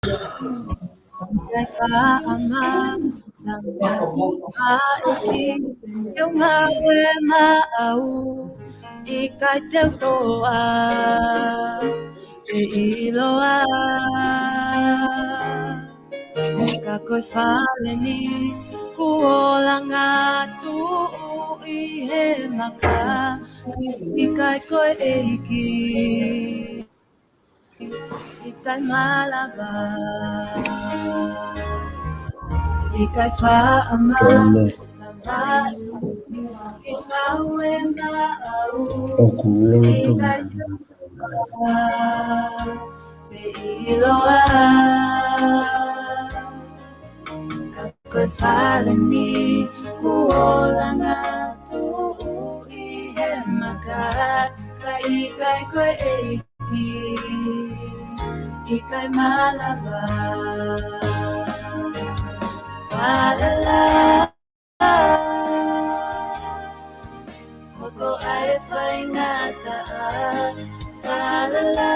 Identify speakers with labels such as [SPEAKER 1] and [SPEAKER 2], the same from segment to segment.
[SPEAKER 1] Gai whaama nanga aiki Teo mawe maau I kai teu toa E iloa Ka koe whale ni Kuola ngā tuu I he maka I kai koe eiki I kai malava I kai whaama na mai I maue maau I kai toa Me iloa Ka koe whale ni Kuola ngā tuu I he maka Ka I kai koe eiki I kai malava Whalala Hoko ai whaingata Whalala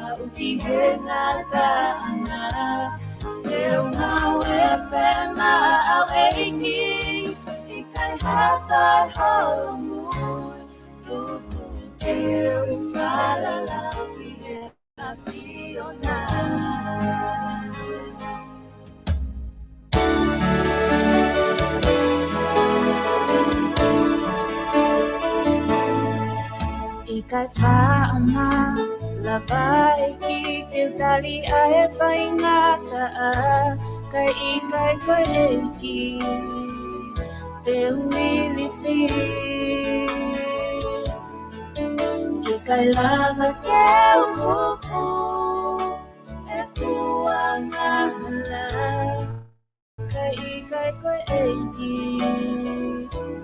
[SPEAKER 1] Auki he ngata ana Leo ngau e pema au eiki I kai hatai holomui Tuku teu whalala Ki he afiona I kai whaama Lawai ki te tali ae whaingata Kai I kai koe eiki Te uili whi I kai lava ke ufufu E kua ngā hala Kai I kai koe eiki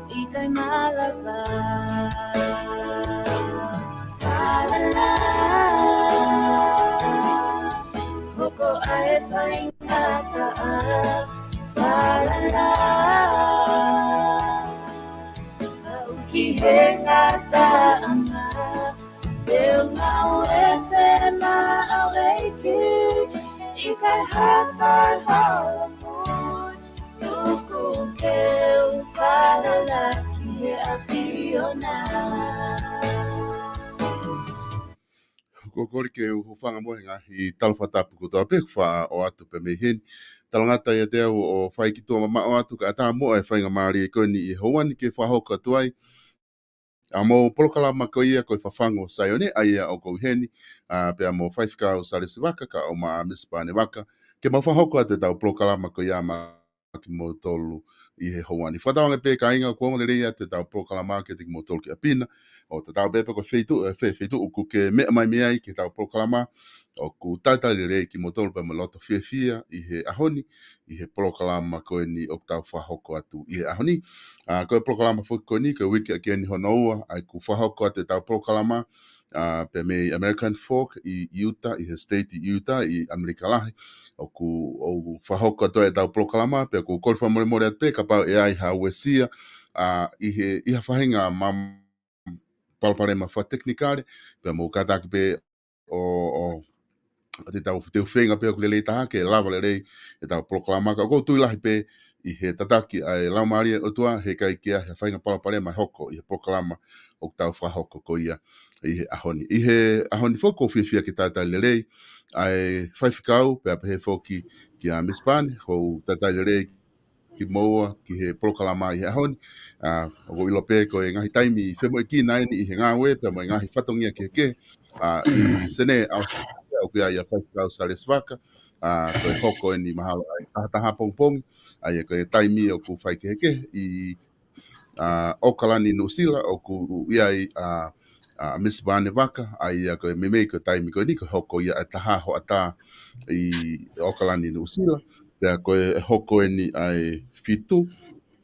[SPEAKER 1] I kai malava Whalala Hoko ai whaingata Whalala Auki he ngata anga Teo ngau e whena au eiki I kai hatai holomui Tuku keu whalala Ki he awhiona
[SPEAKER 2] Ko kori ke u whanga mohenga I talawhatapu ko tau peku wha o atu pe me heni. Talangata ia te au o whai ki tō mama o atu ka ata moa e whainga maari e koe ni I houani ke whahoka atu ai. A mo polokalama ko ia koe FAFANGU SAIONE ai o kou heni. Pea mo whaifika o Salesi Vaka ka o maa misipane waka. Ke mau whahoka atu tau polokalama ko ia maa ki mo tolu I he houani. Whatawanga pe ka inga kuonga leia te tau polokalama ke te ki mo tolu ki apina. O te tau bepe ko wheitu uku ke mea mai mea I ke tau polokalama. O ku taitari rei ki mo tolu pe mo loto fia I he ahoni. I he polokalama koe ni o tau whahoko atu I he ahoni. Koe polokalama fuki koe ni, koe wiki a kia ni honoua. Ai ku whahoko atu tau polokalama. Pe me American Fork I Utah, I he state I Utah, I Amerika lahi. O ku whahoko atu e tau polokalama. Pe ku korifa more more atu pe, ka pau e ai hauesia. I ha whahinga mam palparema wha teknikare. Pe mo kataki pe o te tau te whenga pe o le taha ke lava le rei e tau polokalama ka kou tui lahi pe I he tataki ai laumaria o tua he kai kia he whainga palapare mai hoko I he polokalama o tau whahoko ko ia I he ahoni. I he ahoni whoko whiawhia ki tātai le rei ai whaiwhikau pe ape he whoki ki a mispane ho tātai le rei ki moa ki he polokalama I he ahoni. O ilo pe ko e ngahi taimi I whemo e ki naini I he ngāwe pe mo e ngahi whatongia ke ke I sene au o kia ia whaikau Salesi Vaka, koe hoko e ni mahalo ai tahataha pongpongi, ai koe taimi o ku whaikeheke I Okalani Nusila, o ku iai Misbane Vaka, ai koe memei koe taimi koe ni koe hoko ia taha ho ata I Okalani Nusila, pea koe hoko e ni ai fitu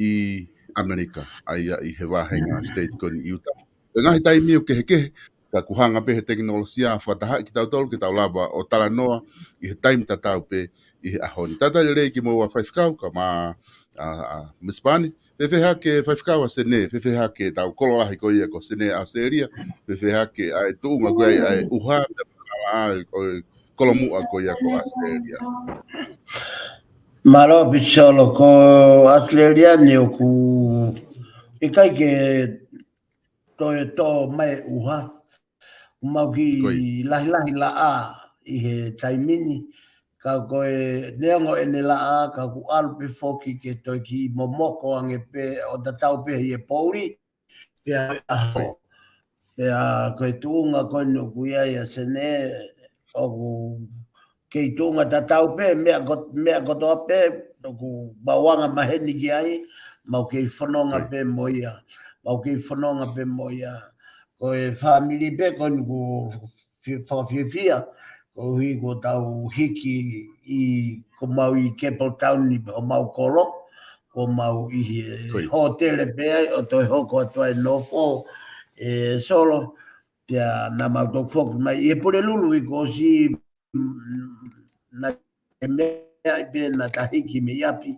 [SPEAKER 2] I Amerika, ai I he wahenga state koe ni Utah. Ngahi taimi o kehekehe, ka kuhanga pe he teknolosia whataha ki tau tolu ki tau lava o tala noa I he taimi tatau pe I he ahoni. Tata le rei ki mo wa whaifkau ka ma mispani. Whewheha ke whaifkau a sene, whewheha ke tau kololahi ko ia ko sene a seria, whewheha ke ai tuunga koe ai uha kolomu ko ia ko Australia.
[SPEAKER 3] Malo picholo ko Australia ni ku ikai ke to mai uha mau ki lahi la a I he taimini ka koe neongo ene la a ka ku alpe foki ke to ki momoko ange pe o ta tau pe I e pouri pe aho pe a koe tuunga koe no kuia ia sene o ku kei tuunga ta tau pe mea kotoa pe ku bawanga maheni ki ai mau kei whanonga pe moia mau kei whanonga pe moia koe family pe koe ku whawhiwhia ko hui ko tau hiki I ko mau I Campbell Town ni o mau kolo ko mau I hotele pe ai o toi hoko atua e nofo solo pia na mau tok fok mai e pore lulu I ko si na mea I pe na tahiki me yapi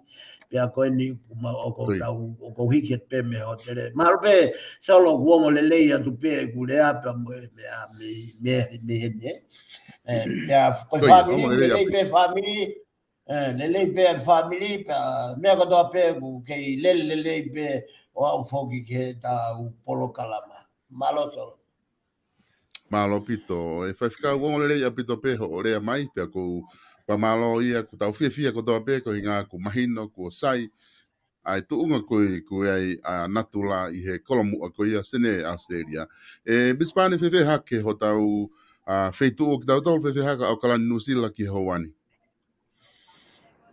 [SPEAKER 3] pia koe ni o ko tau o ko hiki pe me hotele maru pe solo kuongo le leia tu pe ku le apa me ya ko family le lei pe family le lei pe family me ko do pe ku ke le lei pe o au foki ke ta Polokalama malo solo
[SPEAKER 2] malo pito e whaiwhika wongo le ia pito pe ho rea mai pe ko pa malo ia ku tau fia ko toa pe ko inga ku mahino ku sai ai tuunga ko ai natula I he kolomu ko ia sene Australia bispane fe hake ho tau feitu o ki tau tau fe haka o kala New Zealand ki Hawani.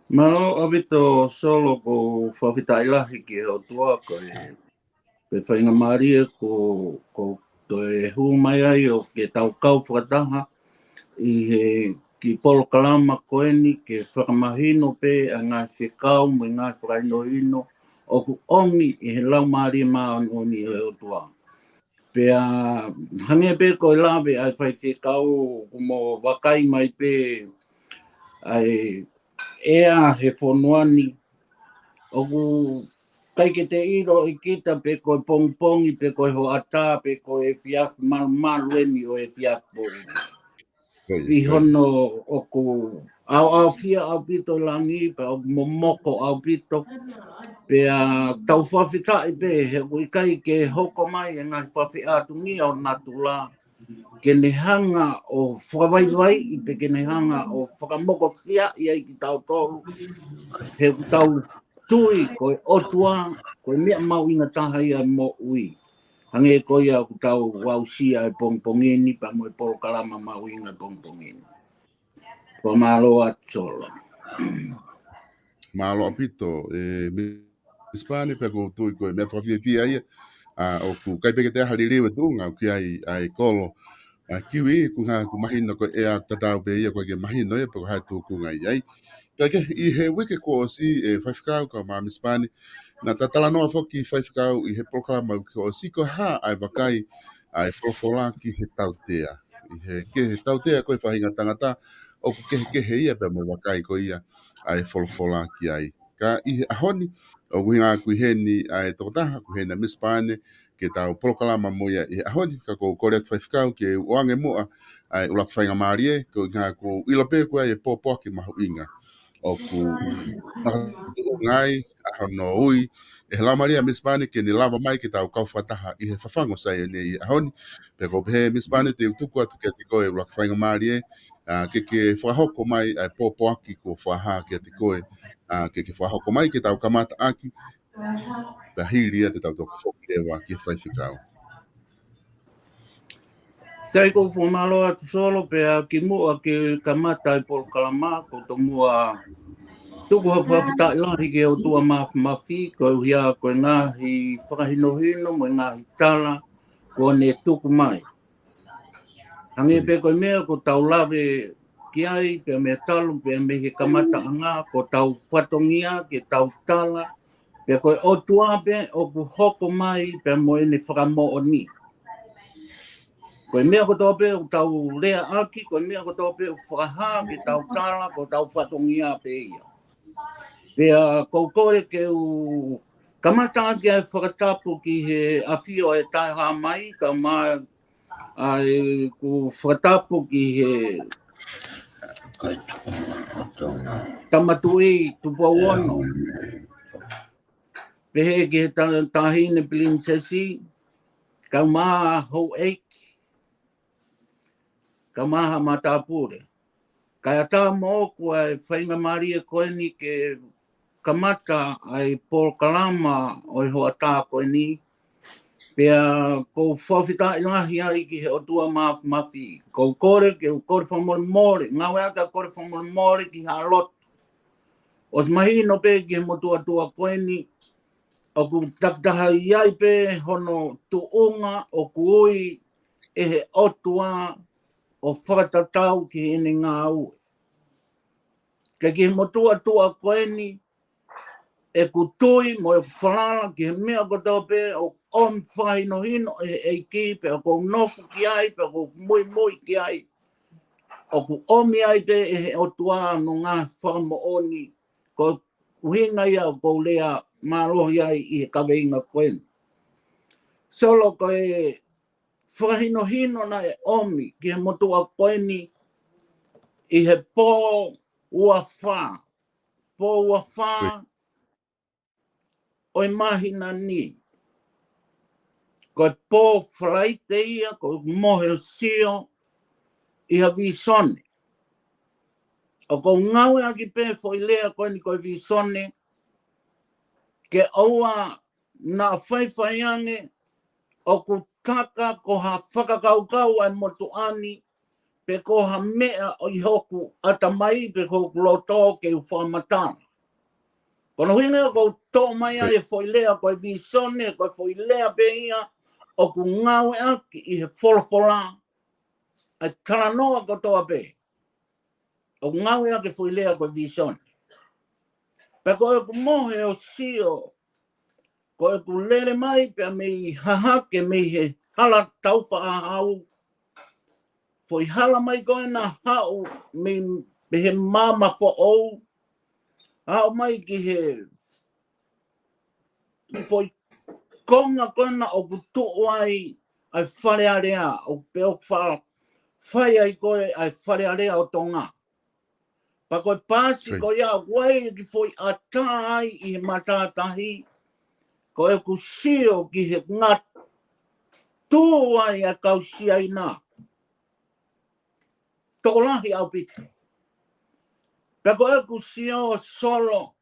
[SPEAKER 4] Malo abito solo ko whawhitai lahi ki ho tua ko pe whainga maria ko to hu mai ai o ke tau kau whakataha I he ki Polokalama koeni ke whakamahino pe a ngā whikau me ngā whakainohino o ku ongi I he lau maria maoni e o tua. Pe a hange pe ko lawe ai whai whikau mo wakai mai pe ai ea he whonuani o ku kai ke te iro I kita pe koe pongpongi pe koe ho ata pe koe fiaf malueni o e fiaf pori. I hono o ku au fia au pito langi pe o momoko au pito pe a tau whawhitai pe he ui kai ke hoko mai e ngai whawhi atungi o natula ke ne hanga o whakawaiwai I pe ke ne hanga o whakamoko sia I ai ki tau tolu he tau tui koe otua koe mea mau inga taha ia mo ui. Hange koe ia ku tau wausia e pongpongeni pa mo e Polokalama mau inga pongpongeni. Whamalo atolo.
[SPEAKER 2] Malo apito Hispane pe ko tui ko me fia ia o ku kai pe te haliri we tunga ki ai kolo kiwi ku ku mahino ko e tatau pe ia ko ke mahino e pe ko ha tu ku ngai ai ke I he wiki ko si whaiwhikau ka ma Hispane na tatala noa foki whaiwhikau I he Polokalama ko si ko ha ai wakai ai wholofola ki he tautea I he ke he tautea ko whahinga tangata o ku ke he ia pe mo wakai ko ia ai wholofola ki ai ka I he ahoni o winga ku heni ai totaha ku hena Hispane ke tau Polokalama mo ia I ahoni ka ko kore whaiwhikau ke wange moa ai ulak whainga marie ko ngā ko ilope ko ai popo ki mahu inga o ku ngai ahono ui e la maria Hispane ke ni lava mai ke tau kau fataha I he fafango SAIONE I ahoni pe ko he Hispane te utuku atu ke te koe ulak whainga marie ke whahoko mai ai popo aki ko whaha ke te koe ke whahoko mai ke tau kamata aki pe hiria te tau toko whokilewa ki whaiwhikau.
[SPEAKER 4] Sai ko whamalo atu solo pe a ki mua ke kamata I Polokalama ko to mua tuku ha whawhitai lahi ke o tua mafi ko hia ko ngahi whakahinohino mo ngahi tala ko ne tuku mai. Hange pe koe mea ko tau lawe ki ai pe mea talu pe me he kamata anga ko tau whatongia ke tau tala pe koe o tua pe o ku hoko mai pe mo ene whakamo o ni. Koe mea ko tau pe o tau lea aki, koe mea ko tau pe o whakaha ke tau tala ko tau whatongia pe ia. Pea koukore ke u kamata aki ai whakatapu ki he awhio e taiha mai ka ai ku whatapu ki he tamatui tupawono. Pehe ki he tahine princesi, ka maha hou eik, ka maha matapure. Kaya tā mōku ai whainga Maria koe ni ke kamata ai POLOKALAMA o hoa tā koe ni. Pea ko whawhita ilahi ai ki he otua mafi. Ko kore ke kore whamore more. Ngā wea ka kore whamore more ki ngā lot. Os mahi no pe ki he motua tua koe ni. O ku taktaha iai pe hono tuunga o kui e he otua o whakatatau ki ene ngā ue. Ka ki he motua tua koe ni e kutui mo e whalala ki he mea koto pe o om whai no hino e eiki pe o kou nofu ki ai pe o kou mui ki ai. O ku omi ai pe e he otua no ngā whamo oni ko uhinga ia o kou lea mārohi ai i he kaweinga koe. Solo ko e whahino hino na e omi ki he motua koe ni i he pō ua whā. Pō ua whā o e mahina ni. Ko e pō whalaite ia, ko mohe o sio i ha visone. O ko ngawe aki pē fo i lea koe ni ko e visone, ke aua nā whaiwhaiange o ku taka ko ha whakakaukau ai motu ani, pe ko ha mea o i hoku atamai pe ko loto ke u whamatana. Kono hine ko tō mai ai fo i lea ko e visone, ko e fo i lea pe ia, o ku ngawe aki i he wholawhola, ai taranoa ko toa pe. O ngawe aki fo i lea ko e visone. Pe ko e ku mohe o sio, ko e ku lere mai pe me i hahake me he hala tauwha a hau. Fo i hala mai koe na hau me he mama fo ou. Hau mai ki he fo i konga kona o ku tuo ai wharearea o peo whai ai koe ai wharearea o tonga. Pa koe pāsi koe ia wai ki fo i ata ai i he matatahi. Ko e ku sio ki he ngat tū ai a kausi ai nā. Tōlahi au pito. Pe ko e ku sio solo,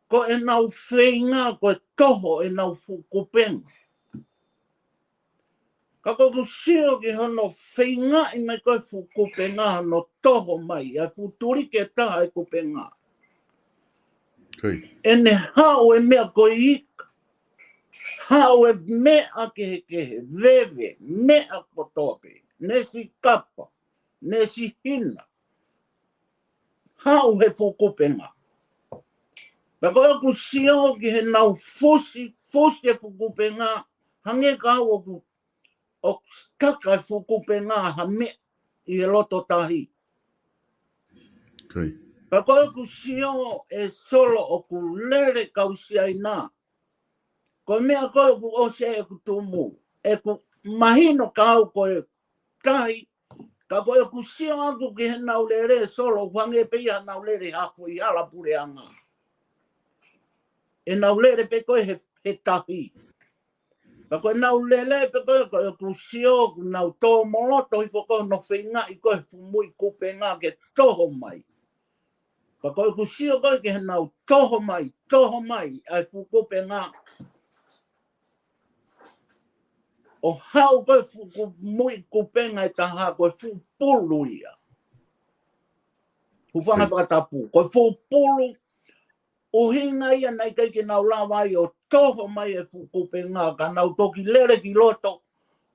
[SPEAKER 4] ko e nau whenga, ko e toho e nau fukupenga. Ka ko ku sio ki hono whenga i mai koe fukupenga no toho mai, ai futuri ke taha e kupenga. E ne hao e mea koe ika. Hao e mea kehe, vewe, mea kotope, nesi kapa, nesi hina. Hao he fukupenga. Pa koe ku sio ki he nau fusi e fukupenga, hange ka au o staka e fukupenga ha mea i he loto tahi. Pa koe ku sio e solo o ku lere kausi ai nā. Ko mea koe ku ose e ku tumu. E ku mahino ka au koe tahi. Ka koe ku sio aku ki he nau lere solo. Whange pe ia nau lere hapu i ala pure anga. E nau lere pe koe he tahi. Ka koe nau lere pe koe ku sio ku nau tō moloto i whako no whinga i koe fumui kupenga ke toho mai. Ka koe ku sio koe ke he nau toho mai, ai fukupenga. O hau koe fumui kupenga e taha koe fupulu ia. Hufanga whakatapu, koe fupulu. O hinga ia nei kai ke nau lawa ai o toho mai e fukupenga, ka nau toki lere ki loto,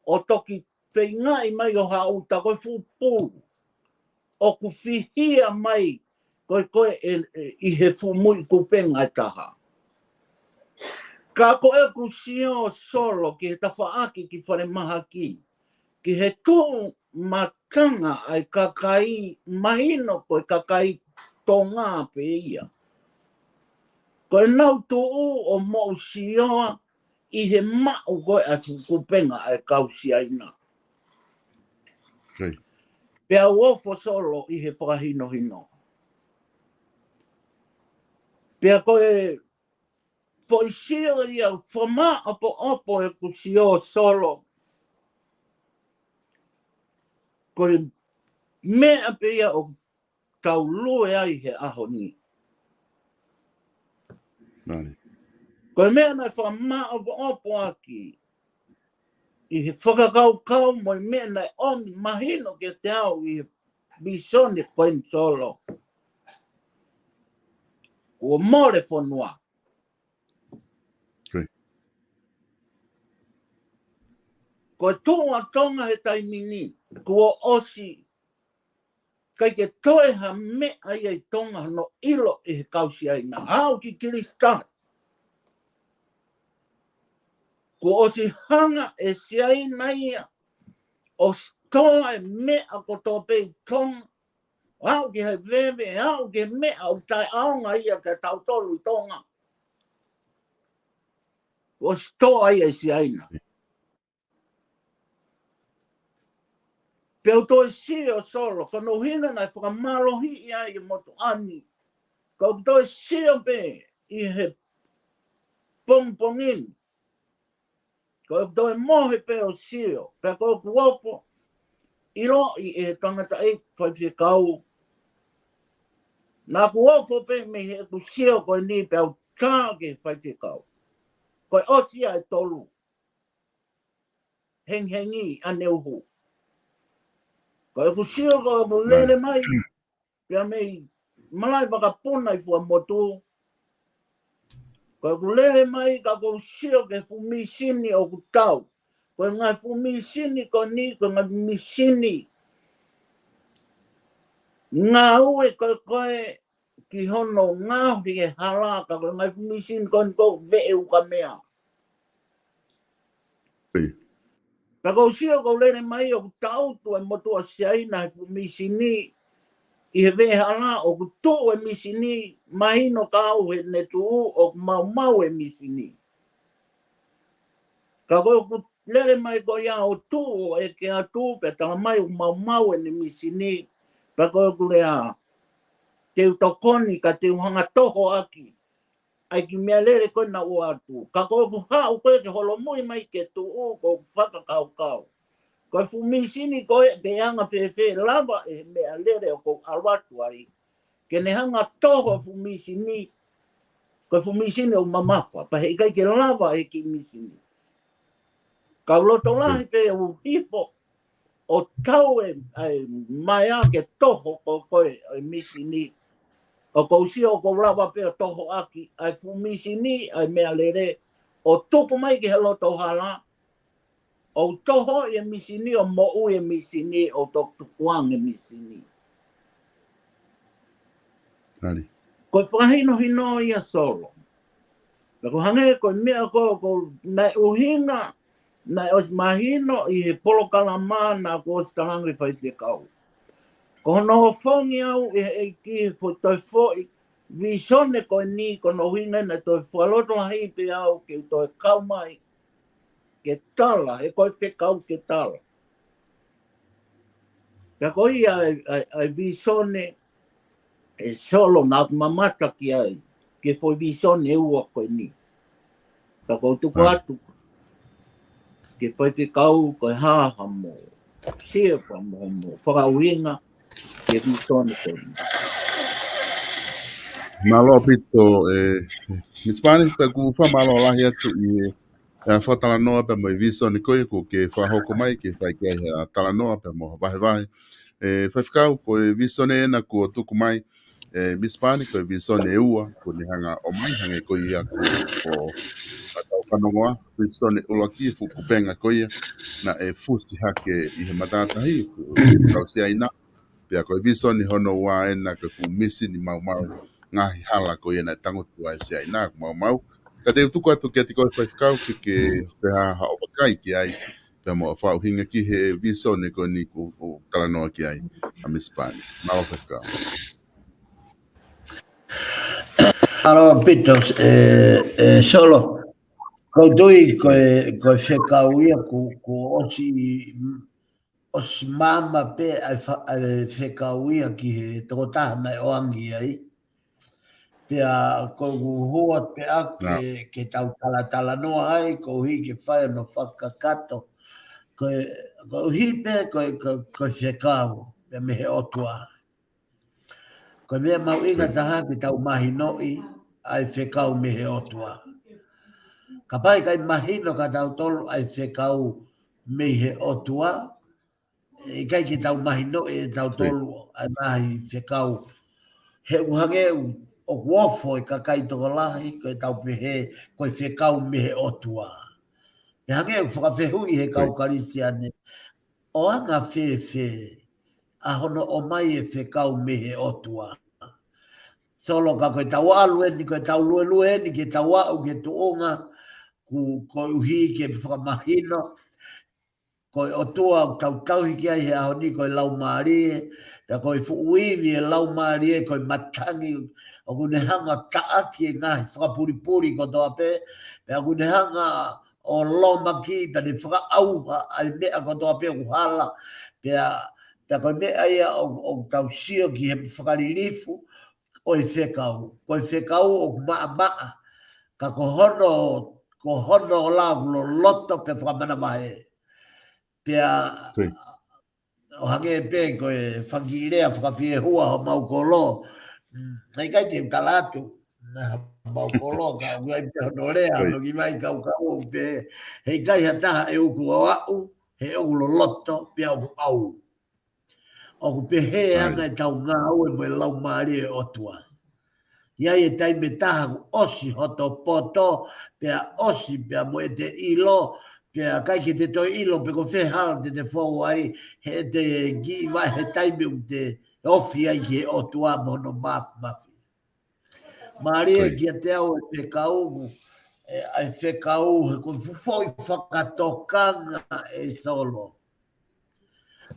[SPEAKER 4] o toki whinga i mai o hauta koe fupulu. O ku whihia mai koe i he fumui kupenga e taha. Ka koe ku sio solo ki he tawhaaki ki whare maha ki. Ki he tū matanga ai kakai mahino koe kakai tō ngā pe ia. Koe nau tū o mo sioa I he ma'u koe a fukupenga e kausiaina.
[SPEAKER 2] Okay.
[SPEAKER 4] Pea uofo solo I he whakahino hino. Pea koe foisio ia whama opo e kusio solo. Koe mea pea o taulue ai he aho ni.
[SPEAKER 2] Nani.
[SPEAKER 4] Koe mea nai whama opo aki. I he whakakau moi mea nai oni mahino ke te au I he bisone koe solo. Ua more whanua.
[SPEAKER 2] Okay.
[SPEAKER 4] Koe tonga tonga he taimini. Kua osi. Kai ke toe ha mea ai tonga no ilo I he kausi aina. Au ki Kirista. Kua osi hanga e siaina ia. O stoa e mea ko tope I tonga. Au ki he veve, au ki mea au tai aonga ia ke tautolu tonga. O stoa ia siaina. Peo toi sio solo, kono hina nai whakamalohi ia I motu ani. Kau toi sio pe I he pongpongin. Kau toi mohe pe o sio. Pe kau kuofo. Ilo I he tangata e whaiwhi kau. Nā kuofo pe me he ku sio koe ni pe au tāke whaiwhi kau. Koe osia e tolu. Henghengi ane uhu. Koe ku sio koe ku lele mai. Pea mei malai wakapuna I fua motu. Koe ku lele mai ka kou sio ke fumisini o ku tau. Koe ngai fumisini ko ni, koe ngai fumisini. Ngā ue koe ki hono ngāhi e haraka. Koe ngai fumisini ko ni kou vee uka mea. Ka kou sio kou lele mai o ku tau tu e motu a siaina e fumisini. I he vee hala o ku tō e misini, mahino ka au he netu o mau e misini. Ka koe ku lere mai ko ia o tū e ke atu pe tanga mai o mau e ne misini. Pa koe ku lea te utokoni ka te uhanga toho aki. Ai ki mea lere koe na o atu. Ka koe ku hao koe ke holomui mai ke tū ko whakakau. Koe fumisini koe pe anga whewhe lava e mea lere o kou alwatu ai. Ke ne hanga toho fumisini. Koe fumisini o mamafa. Pa he kai ke lava e ki misini. Ka loto lahi pe o hifo o tau e mai a ke toho ko koe e misini. O kou si o kou lava pe o toho aki. Ai fumisini ai mea lere. O tupu mai ke he loto hala. O toho e misini o mo'u e misini o tukuang e misini.
[SPEAKER 2] Nani.
[SPEAKER 4] Koe whakahino hino ia solo. Ko hange koe mea ko nai uhinga, nai os mahino I he polokalama na ko os tangangi whaitia kau. Ko no whongi au e ki toi fhoi, visone koe ni ko no uhinga na toi whaloto hai pe au ke toi kaumai. Ke tala, e koe whekau ke tala. Ka koe ia ai visone e solo nā mamata ki ai. Ke foi visone e ua koe ni. Ka koe tuku atu. Ke foi whekau koe haha mo. Siepa mo. Whakauinga ke visone koe ni.
[SPEAKER 2] Malo pito Hispanic pe ku fa malo lahi atu I whatala noa pe mo I visone koe ko ke whahoko mai ke whai ke tala noa pe mo vahe. Whaiwhikau ko visone na ko tuku mai Hispanic ko visone e ua ko ni hanga o mai hange ko ia ko atau whanongoa visone ulaki fukupenga ko ia na e futi hake I he matatahi kau si aina pia ko visone hono wa ena ko fu misi ni mau ngahi hala ko ia na tangotu ai si aina mau ka te tuku atu ke te koe whaiwhikau ke ha o pakai ki ai pe mo whau hinga ki he visone ko ni ko talanoa ki ai a Hispanic mau whaiwhikau.
[SPEAKER 3] Aro pito solo Ko doi ko whekauia ko osi mama pe ai whekauia ki he toko taha mai oangi ai. Pea ko hoa pe a ke tau tala noa ai, ko hi ke whaia no whakakato. Ko hi pe ko whekau, pe me he otua. Ko mea mau inga taha ki tau mahi noi, ai whekau me he otua. Ka pai kai mahino ka tau tolu ai whekau me he otua, e kai ki tau mahi noi e tau tolu ai mahi whekau. He uhange o wofo i ka kai toko lahi, ko e tau pehe, ko e whekau me he otua. E hange u whakawhehui he kau karisiane, o anga whewhe, a hono o mai e whekau me he otua. Solo ka koe tau alue ni, koe tau lue ni, ke tau au ke tuonga, ko uhi ke whakamahino, koe otua tau hiki ai he aho ni koe lau maarie, pia koe fuuiwi e lau maarie, koe matangi, o kune hanga taaki e ngahi whakapuripuri ko toa pe, pia kune hanga o lomaki, pia ni whakaauha ai mea ko toa pe uhala, pia koe mea ia o tau sio ki he whakarilifu, o e whekau. Ko e whekau o maa, ka ko hono o la loto pe whakamana mahe. Pia o hange pe ko e whangirea whakawhie hua ho mau kolo. Hei kai te utalatu, mau kolo ka uai pe honorea, no ki mai kau pe. Hei kai hataha e uku o au, he o loto, pia o au. O pe he anga e tau ngā au e moe lau maari e otua. Ia e tai me taha osi hoto poto, pea osi pea moe te ilo, pea kai ke te toi ilo pe ko whehara te whou ai, he te gi vai he tai me te ofi ai ki he otua mono mafi. Maari e kia te au e whekau, ai whekau he ko fufoi whakatokanga e solo.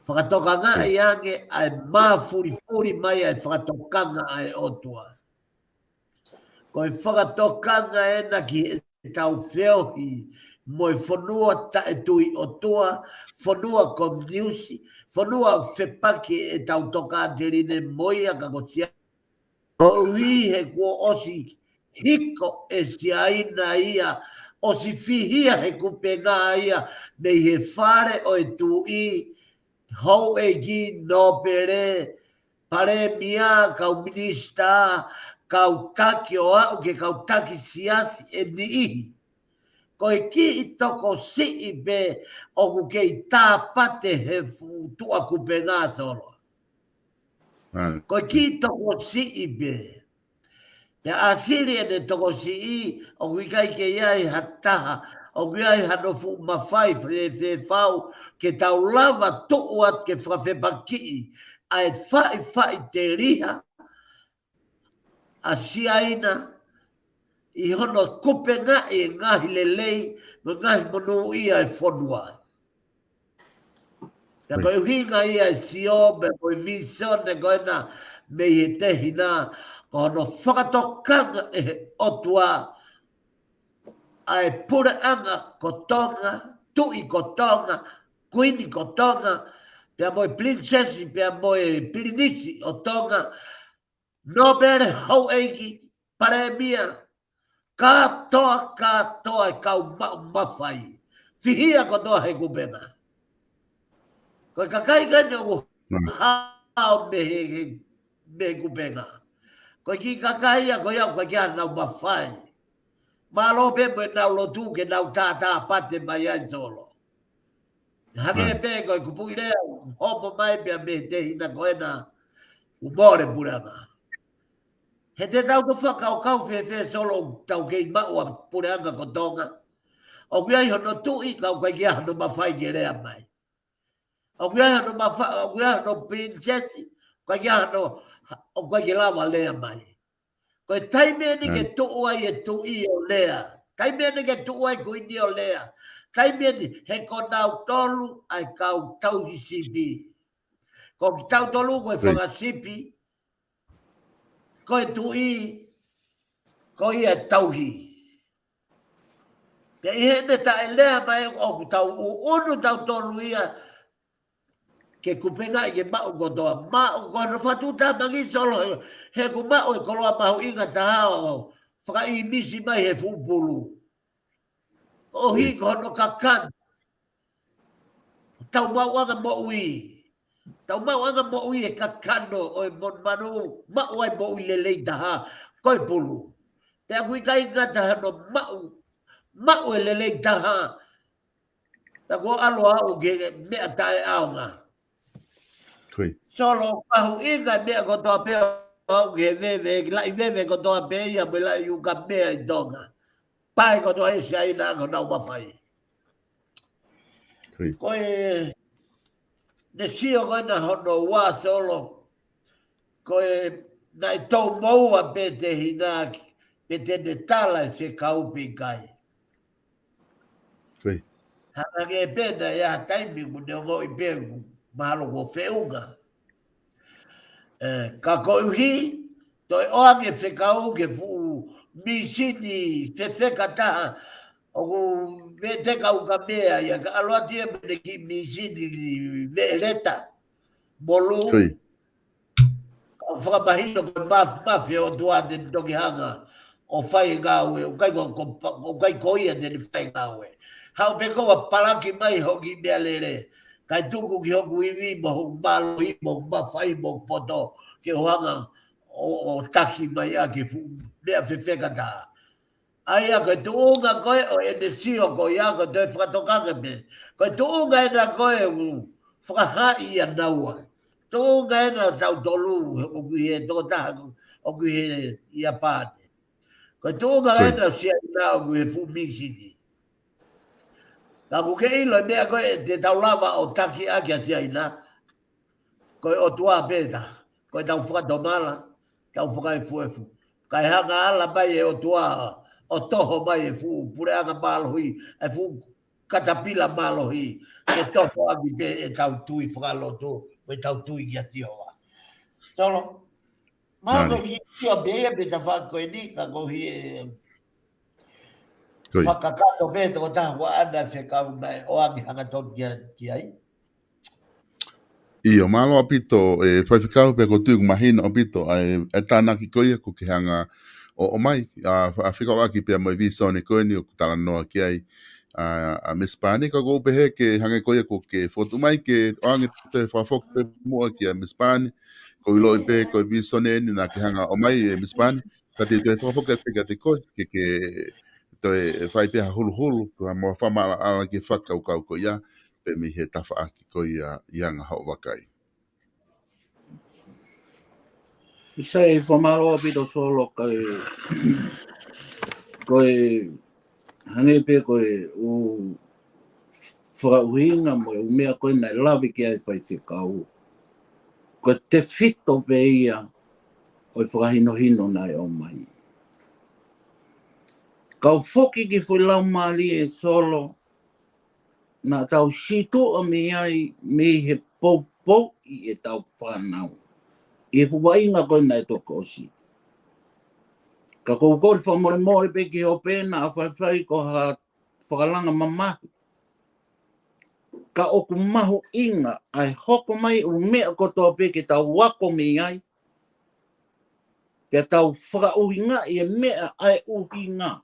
[SPEAKER 3] Whakatokanga i ange ai mafuri mai ai whakatokanga ai otua. Koe whakatokanga ena ki e tau whiohi, mo e whanua ta e tui o tua, whanua komniusi, whanua whepaki e tau toka te rine moia ka ko tia. O ui he kua osi hiko e siaina ia, osi fihia he kupenga ia, nei he whare o e tui, hou e ki no pere, pare mia kau minista, kau taki o au ke kau taki siasi e ni ihi. Ko e ki i toko si i be o ku ke i tā pate he tua kupe ngā toro. Ko e ki i toko si i be. Te asiri e ne toko si i o ku i kai ke iai hataha o ku iai hano fu mawhai whe whau ke tau lava tuuat ke whawhepaki i a e whai te riha a siaina i hono kupenga e ngahi lelei ma ngahi monu ia e whanua. Ka koe hinga ia e sio me koe visone koe na me he tehi nā ko hono whakatokanga e he otua a e pure anga kotonga, tui kotonga, kuini kotonga, pia moe princesi, pia moe pirinisi o tonga, no bere hau eiki, pare mia, katoa e kau mawhai. Fihia kotoa he kupenga. Koe kakai kani o hao me kupenga. Koe ki kakai a koe au koe kia nau mawhai. Malo pe moe nau lotu ke nau tātā pate mai ai solo. Hange pe koe kupui lea, hopo mai pia me te hina koe na umore puranga. He te tau ko whakau whewhe solo tau kei maua pureanga ko tonga. O kia i hono tui kau kai kia hono mawhai ke rea mai. O kia hono princesi, kai kia hono o kai ke lawa lea mai. Koe taimea ni ke tuu ai e tui o lea. Taimea ni ke tuu ai kuini o lea. Taimea ni he konau tolu ai kau tau hi sipi. Ko tau tolu koe whakasipi, koe tui, koe ia tauhi. Te ihe ne ta elea mai o tau unu tau tolu ia ke kupenga i ke mao kotoa. Mao kono fatu ta mangi solo he ku mao i koloa mahu inga ta hao. Whaka i misi mai he fupulu. O hi kono kakan. Tau mau anga mo ui. Tau mau anga mo ui e kakano o e mon manu. Mau ai mo ui lelei ta ha. Koi pulu. Te akui kai ngata hano mau e lelei ta ha. Ta ko alo au ke mea tae aonga.
[SPEAKER 2] Koi.
[SPEAKER 3] Solo pahu inga mea kotoa peo au ke veve. Lai veve kotoa pe ia me lai uka mea i tonga. Pai kotoa esi aina ako nau mawhai.
[SPEAKER 2] Koi.
[SPEAKER 3] Koe ne sio koe na hono wā solo. Koe nai tau maua pe te hinaki. Pe te ne tala e se kaupi kai.
[SPEAKER 2] Koi.
[SPEAKER 3] Hana ke pena ia taimi ku ne ongo i pengu. Mahalo ko whiunga. Ka koihi, toi oange whekau ke fu misini whewheka taha. Oku vete kau ka mea ia ka aloa tia mene ki misini leta. Molu.
[SPEAKER 2] Koi.
[SPEAKER 3] Ka whakamahino ko mafia o tua te toki hanga. O whai ngawe, o kai koia te ni whai ngawe. Hau pe koa palaki mai hoki mea lere. Kai tuku ki hoku iwi mo hoku malo i mo mawhai mo poto. Ke hoanga o taki mai a ke fu mea whewheka taha. Ai a koe tuunga koe o e te sio koe a koe toi whakatokanga me. Koe tuunga e na koe whakahai ia naua. Tuunga e na tau tolu o kui he toko taha o kui he ia pāne. Koe tuunga e na sia ina o kui he fu misini. Ka kuke ilo mea koe te tau lava o taki a kia sia ina. Koe o tua pēta. Koe tau whakatomala, tau whakaifuefu. Kai hanga ala mai e o tua o toho mai e fu pureanga malohi, e fu katapila malohi, e toho aki pe e tau tui whakaloto, e tau tui kia tioa. Tolo, malo ki tio bea pe ta whako e ni, ka kohi e whakakato pe toko taha wa ana whekau nai o aki hanga ton kia ai.
[SPEAKER 2] Iyo, malo apito, whaiwhikau pe ko tuiku mahina apito, e tānaki koia ko ke hanga o mai, a whikau aki pia mo i visone koe ni o kutala noa ki ai, a mispani ka ko pehe ke hanga koia ko ke fotu mai ke oange te whawhok pe mua ki a mispani, ko ilo i pe ko i visone ni na ke hanga o mai e mispani, ka te whawhok e te koe, ke te whai peha hulu hulu, ko mua whamala ala ke whakau kau ko ia, pe mi he tafa aki ko ia ianga hau wakai.
[SPEAKER 4] Isa e whamaro apito solo koe hange pe koe u whakauhinga mo e umea koe nai lawi ki ai whai whikau. Koe te whito pe ia o i whakahino hino nai o mai. Kau whoki ki whai lau mali e solo na tau situ o mi ai mi he pou i e tau whanau. I e whuwainga koe nai toko osi. Ka kou kori whamore more pe ki o pēna a whai ko ha whakalanga mamahi. Ka oku mahu inga ai hoko mai u mea kotoa pe ki tau wako mi ai. Te tau whakauhinga i e mea ai uhinga.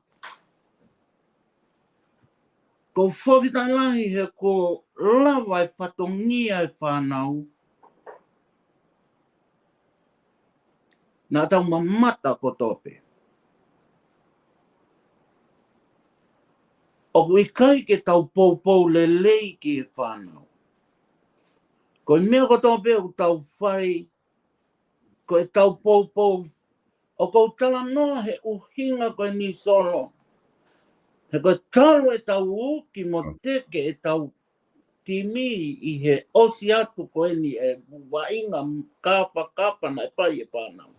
[SPEAKER 4] Ko whawitai lahi he ko lawa e whatongia e whanau. Nā tau mamata kotoa pe. Oku i kai ke tau pou le lei ki e whanau. Ko i mea kotoa pe o tau whai, ko e tau pou, o ko tala noa he uhinga ko e ni solo. He ko talo e tau uki mo teke e tau timi i he osi atu ko e ni e wainga kapa na e pai e pānau.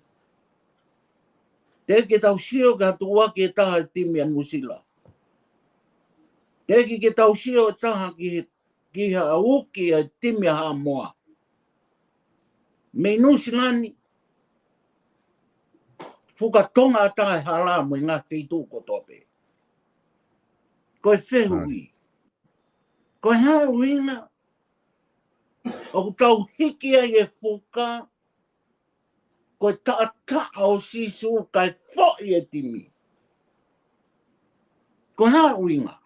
[SPEAKER 4] Teke tau sio ka tu waki e taha e timi a musila. Teki ke tau sio e taha ki ha uki e timi a moa. Me nusilani, fuka tonga a taha e hala mo i ngā whitu ko tope. koe whehui. Koe hao winga, o tau hiki ai e whuka, koe taa o sisu kai fōi e timi. Koe hao winga.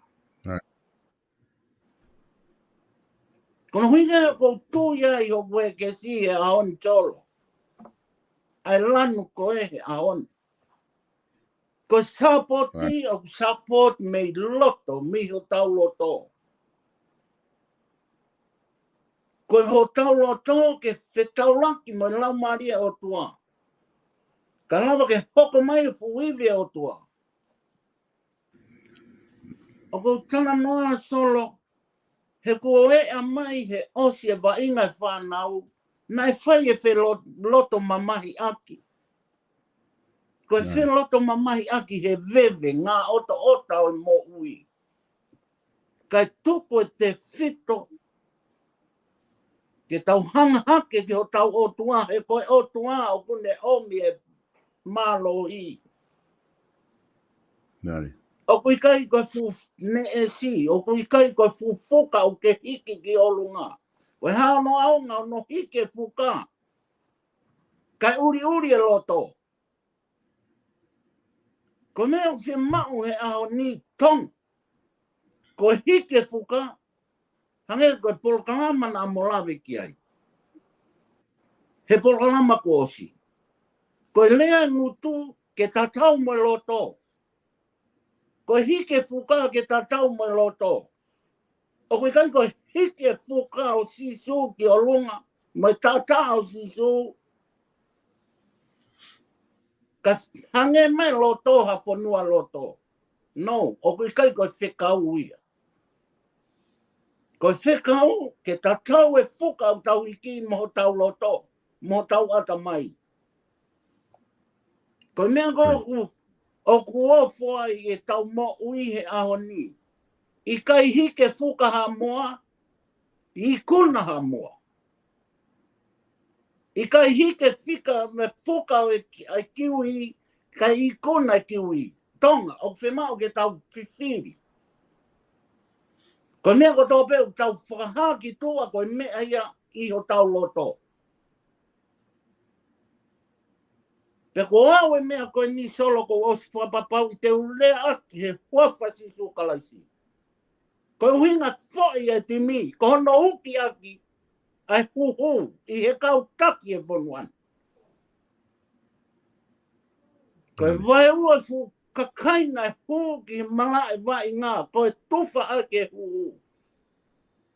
[SPEAKER 4] Kono winga ko tuia i o koe ke si e aon tolo. Ai lanu koe he aon. Ko sapoti o support me loto, miho tau loto. Ko ho tau loto ke whetau laki mo lau maria o tua. Ka lawa ke hoko mai fuiwe o tua. O ko tana noa solo, he ko e a mai he osi e wa inga whanau, nai whai e whe loto mamahi aki. Ko e whe loto mamahi aki he vewe ngā ota o mo ui. Kai tuko e te whito, ke tau hanga hake ke o tau o tua, he koe o tua o kune omi e malo i.
[SPEAKER 2] Nari.
[SPEAKER 4] O kui kai koe fu ne e si, o kui kai koe fu fuka o ke hiki ki olunga. Koe hao no aunga o no hiki e fuka. Kai uri e loto. Ko mea o whi mau he ao ni tong. Ko hiki e fuka. Hange koe polokalama na molawe ki ai. He polokalama ko osi. Koe lea ngutu ke tatau mo loto. Koe hiki e fuka ke tatau mo loto. O koe kai koe hiki e fuka o sisu ki o lunga. Mai tatau o sisu. Ka hange mai loto ha whanua loto. No, o koe kai koe whekau ia. Koe whekau ke tatau e fuka o tau iki mo tau loto. Mo tau ata mai. Koe mea ko o kuofua i e tau mo ui he aho ni. I kai hike fuka ha moa, i kuna ha moa. I kai hike fika me fuka o e kiwi, kai i kuna e kiwi. Tonga, o whemao ke tau whiwhiri. Koe mea ko tau peu tau whakahaki tua koe mea ia i ho tau loto. Pe ko au e mea koe ni solo ko osi whapapau i te ulea aki he huawhasi sukalaisi. Koe uhinga whoi e te mi, ko hono uki aki ai huhu i he kau taki e whonuan. Koe vai ua fu kakaina e hu ki he mala e vai ngā, koe tufa ake e huhu.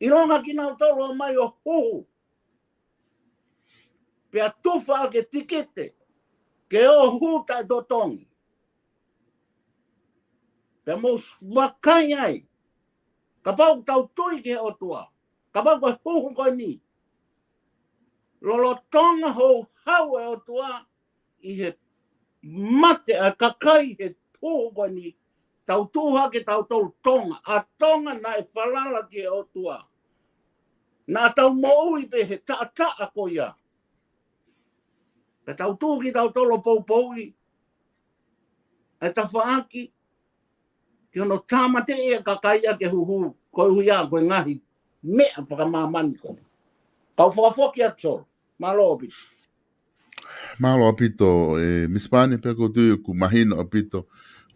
[SPEAKER 4] I longa ki nau tolo mai o huhu. Pea tufa ake tikete. Ke o huta e dotongi. Pea mos wakai ai. Ka pau tau tui ke o tua. Ka pau koe huhu koe ni. Lolo tonga hou hau e o tua. I he mate a kakai he huhu koe ni. Tau tuha ke tau tolu tonga. A tonga na e whalala ke o tua. Na tau moui pe he taa ko ia. Ka tau tūki tau tolo poupoui. E ta whaaki. Ki ono tāmate e kakaia ke huhu. Koe huia koe ngahi. Mea whakamamani ko. Kau whakafoki ato. Malo opi.
[SPEAKER 2] Malo apito e mispane pe ko tu ku mahino apito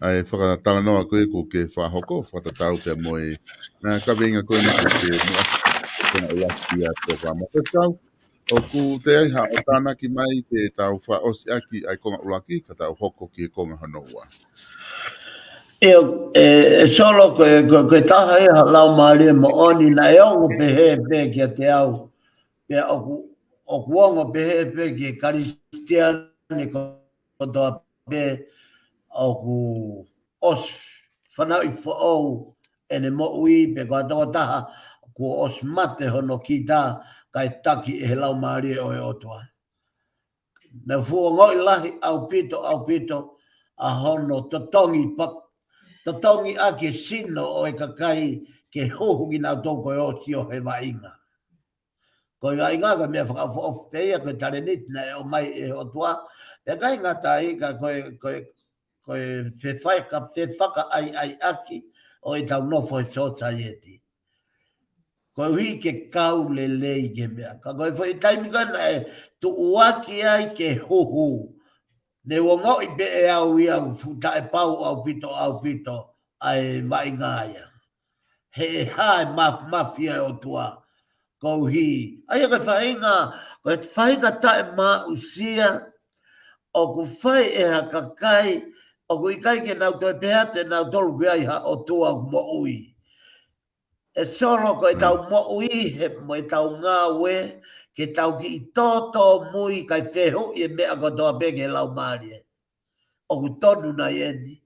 [SPEAKER 2] ai whakatala noa koe ko ke whahoko whatatau pe moe na ka venga koe na ke mo kona ulaki ato whamatau. O ku te ai ha o tāna ki mai te tau wha osi aki ai konga ulaki ka tau hoko ki e konga hanoua.
[SPEAKER 3] Solo koe taha e ha lau maari mo oni na e ongo pehe ki a te au. Pe o kuongo pehe ki e karistiani ko toa pe o ku os whanau i whaou ene mo ui pe ko atoa taha ku os mate hono ki tā kai taki e he lau maari o e otoa. Na fua ngoi lahi au pito a hono totongi ake sino o e kakai ke hohungi nau tō koe osi o he wainga. Koe wainga ka mea whakafo peia koe tare nit na e o mai e otoa. E kai ngata i ka koe whewhaka ai aki o e tau nofo e society. Ko hui ke kau le lei ke mea. Ka koe whai taimi kana e tu uaki ai ke huhu. Ne wongo i be e au ia futa e pau au pito ai vai ngāia. He hae mafia o tua ko hi. Ai koe whainga ta e mā usia o ku whai e ha kakai o ku ikai ke nau toi pēha te nau tolu ki ai ha o tua mo ui. E solo ko e tau mo ui he mo e tau ngā we ke tau ki i tōtō mui kai wheho i e mea ko toa peke lau maari e. O ku tonu nai eni.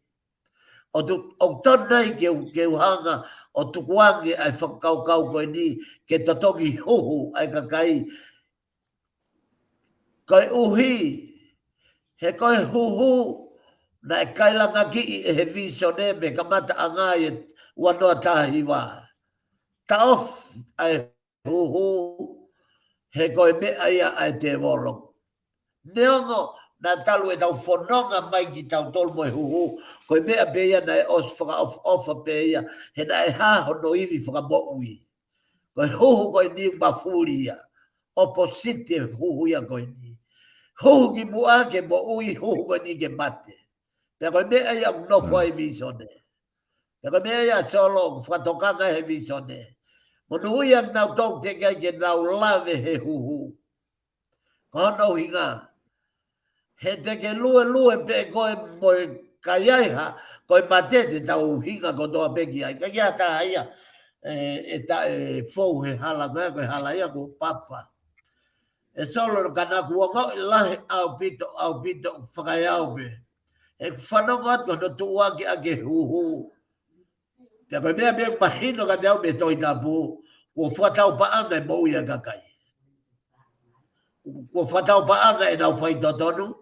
[SPEAKER 3] O tonu nai ke uhanga o tukuangi ai whakaukau koe ni ke totoki huhu ai kakai. Koe uhi he koe huhu na e kailanga ki i he visone me ka mata anga e wanoa tahi wā. Ta of ai huhu he koe mea ia ai te wolo. Neongo na talu e tau whanonga mai ki tau tolu mo e huhu koe mea peia na e os whaka ofa peia he na e haho no iwi whaka mo ui. Koe huhu koe ni mafuri ia. Opposite huhu ia koe ni. Huhu ki mua ke mo ui huhu koe ni ke mate. Pea koe mea ia unofo ai visone. Pea koe mea ia solo whatokanga he visone. Monu ui ang nau tōk te kai ke nau lave he huhu. Kono hinga. He te ke lue pe koe mo kai aiha, koe mate te tau hinga ko toa peki ai. Kai ia ta aia e ta e fou he hala koe hala ia ko papa. E solo kana kuongo lahe au pito whakai au pe. E whanonga ko no tuua ki ake huhu. Pea koe mea mea mahino ka te au me toi tapu. Ko whatau paanga e mo ia kakai. Ko whatau paanga e nau whai totonu.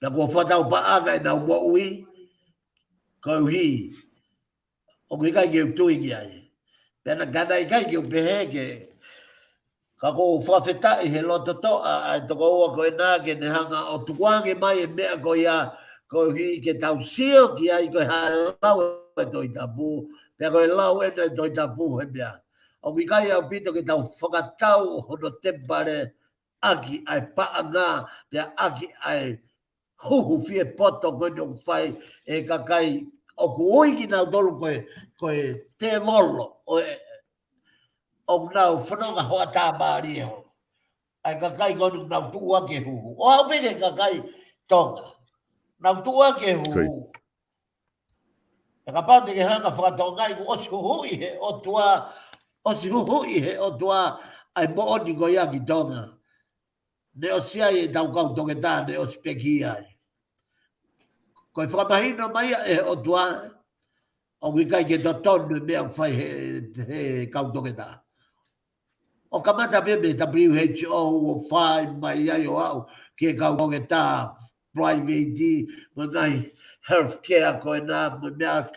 [SPEAKER 3] Na ko whatau paanga e nau mo ui. Ko hi. O kui kai ki tui ki ai. Pea na kana i kai ki upehe ke. Ka ko whawhetai he loto toa. Ai toko ua koe nā ke ne hanga o tukuange mai e mea ko ia. Ko hi ke tau sio ki ai koe halau e toi tapu. Pea koe lau e toi tapu he mea. O kui kai au pito ke tau whakatau hono tempare aki ai paanga, pia aki ai huhu fie poto koe nung whai e kakai o ku oiki nau tolu koe te molo o nau whanonga hoa tā maari e ho. Ai kakai koe nung nau tua ke huhu. O au peke kakai tonga. Nau tua ke huhu. E ka pau te ke hanga whakatonga i ku osi huhu i he o tua o si huhu i he o tua ai mooni ko ia ki tonga. Ne o si ai e tau kau toke tā, ne o si peki ai. Koe whakamahino mai e o tua, o ki kai ke to tonu mea whai he kau toke tā. O kamata pepe ta WHO o whai mai ai o au ke kau toke tā, private, mo ngai healthcare koe nā, mo mea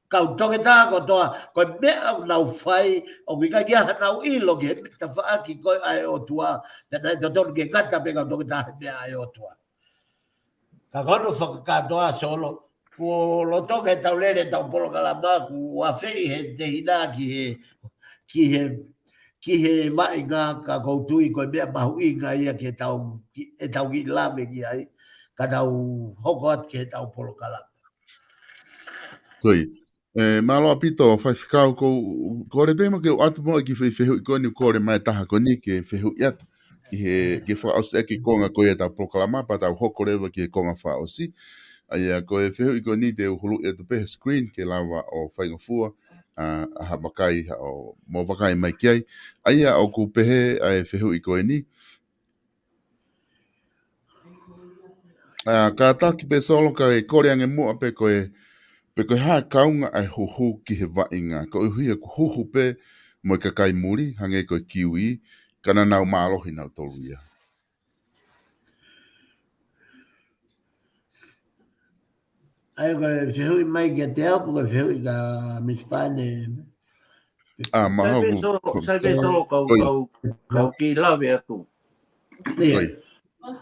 [SPEAKER 3] kau toke tā ko toa, koe mea nau whai, o ki kai kia nau ilo ke ta whaaki koe ai o tua, tena e to tonu ke ngata pe kau toke tā mea ai o tua. Ka kono whakakatoa solo, ko lo toke tau lere tau polokalama, ku awhei he te hina ki he mai ngā ka koutui koe mea mahu inga ia ke tau, e tau ki lame ki ai, ka tau hoko at ke tau polokalama.
[SPEAKER 2] Koi. Malo apito fai fikau ko le bema ke atu mo ki fehu ko ni ko le mai taha ko ni ke fehu yat i ke fa os ki konga ko eta proklama pa ta hoko le ke konga fa osi ai ko fehu ko ni te hulu e pe screen ke lava o fai ngofua ha bakai o mo bakai mai kai ai o ku pehe ai fehu ko ni ka ta ki pe solo ka ko le ngemo pe ko pe koe haa kaunga ai huhu ki he wainga. Ko uhi e huhu pe mo i kakai muri, hange koe kiwi, kana nau maalohi nau tolu ia.
[SPEAKER 3] Ai koe whihui mai ki a te apu, koe whihui ka mispane.
[SPEAKER 2] Maha
[SPEAKER 4] Sai pe solo kau ki lawe atu.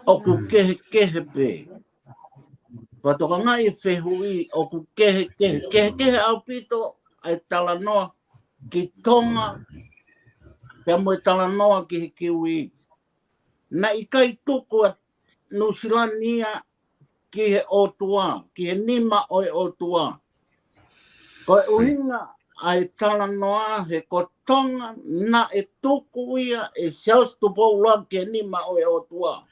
[SPEAKER 4] O ku kehe pe. Patoka ngai whehui o ku kehe au pito ai tala noa ki tonga te mo tala noa ki he kiwi. Na i kai tuku nusilania ki he otua, ki he nima o e otua. Ko e uhinga ai tala noa he kotonga na e tuku ia e seos tu poula ki he nima o e otua.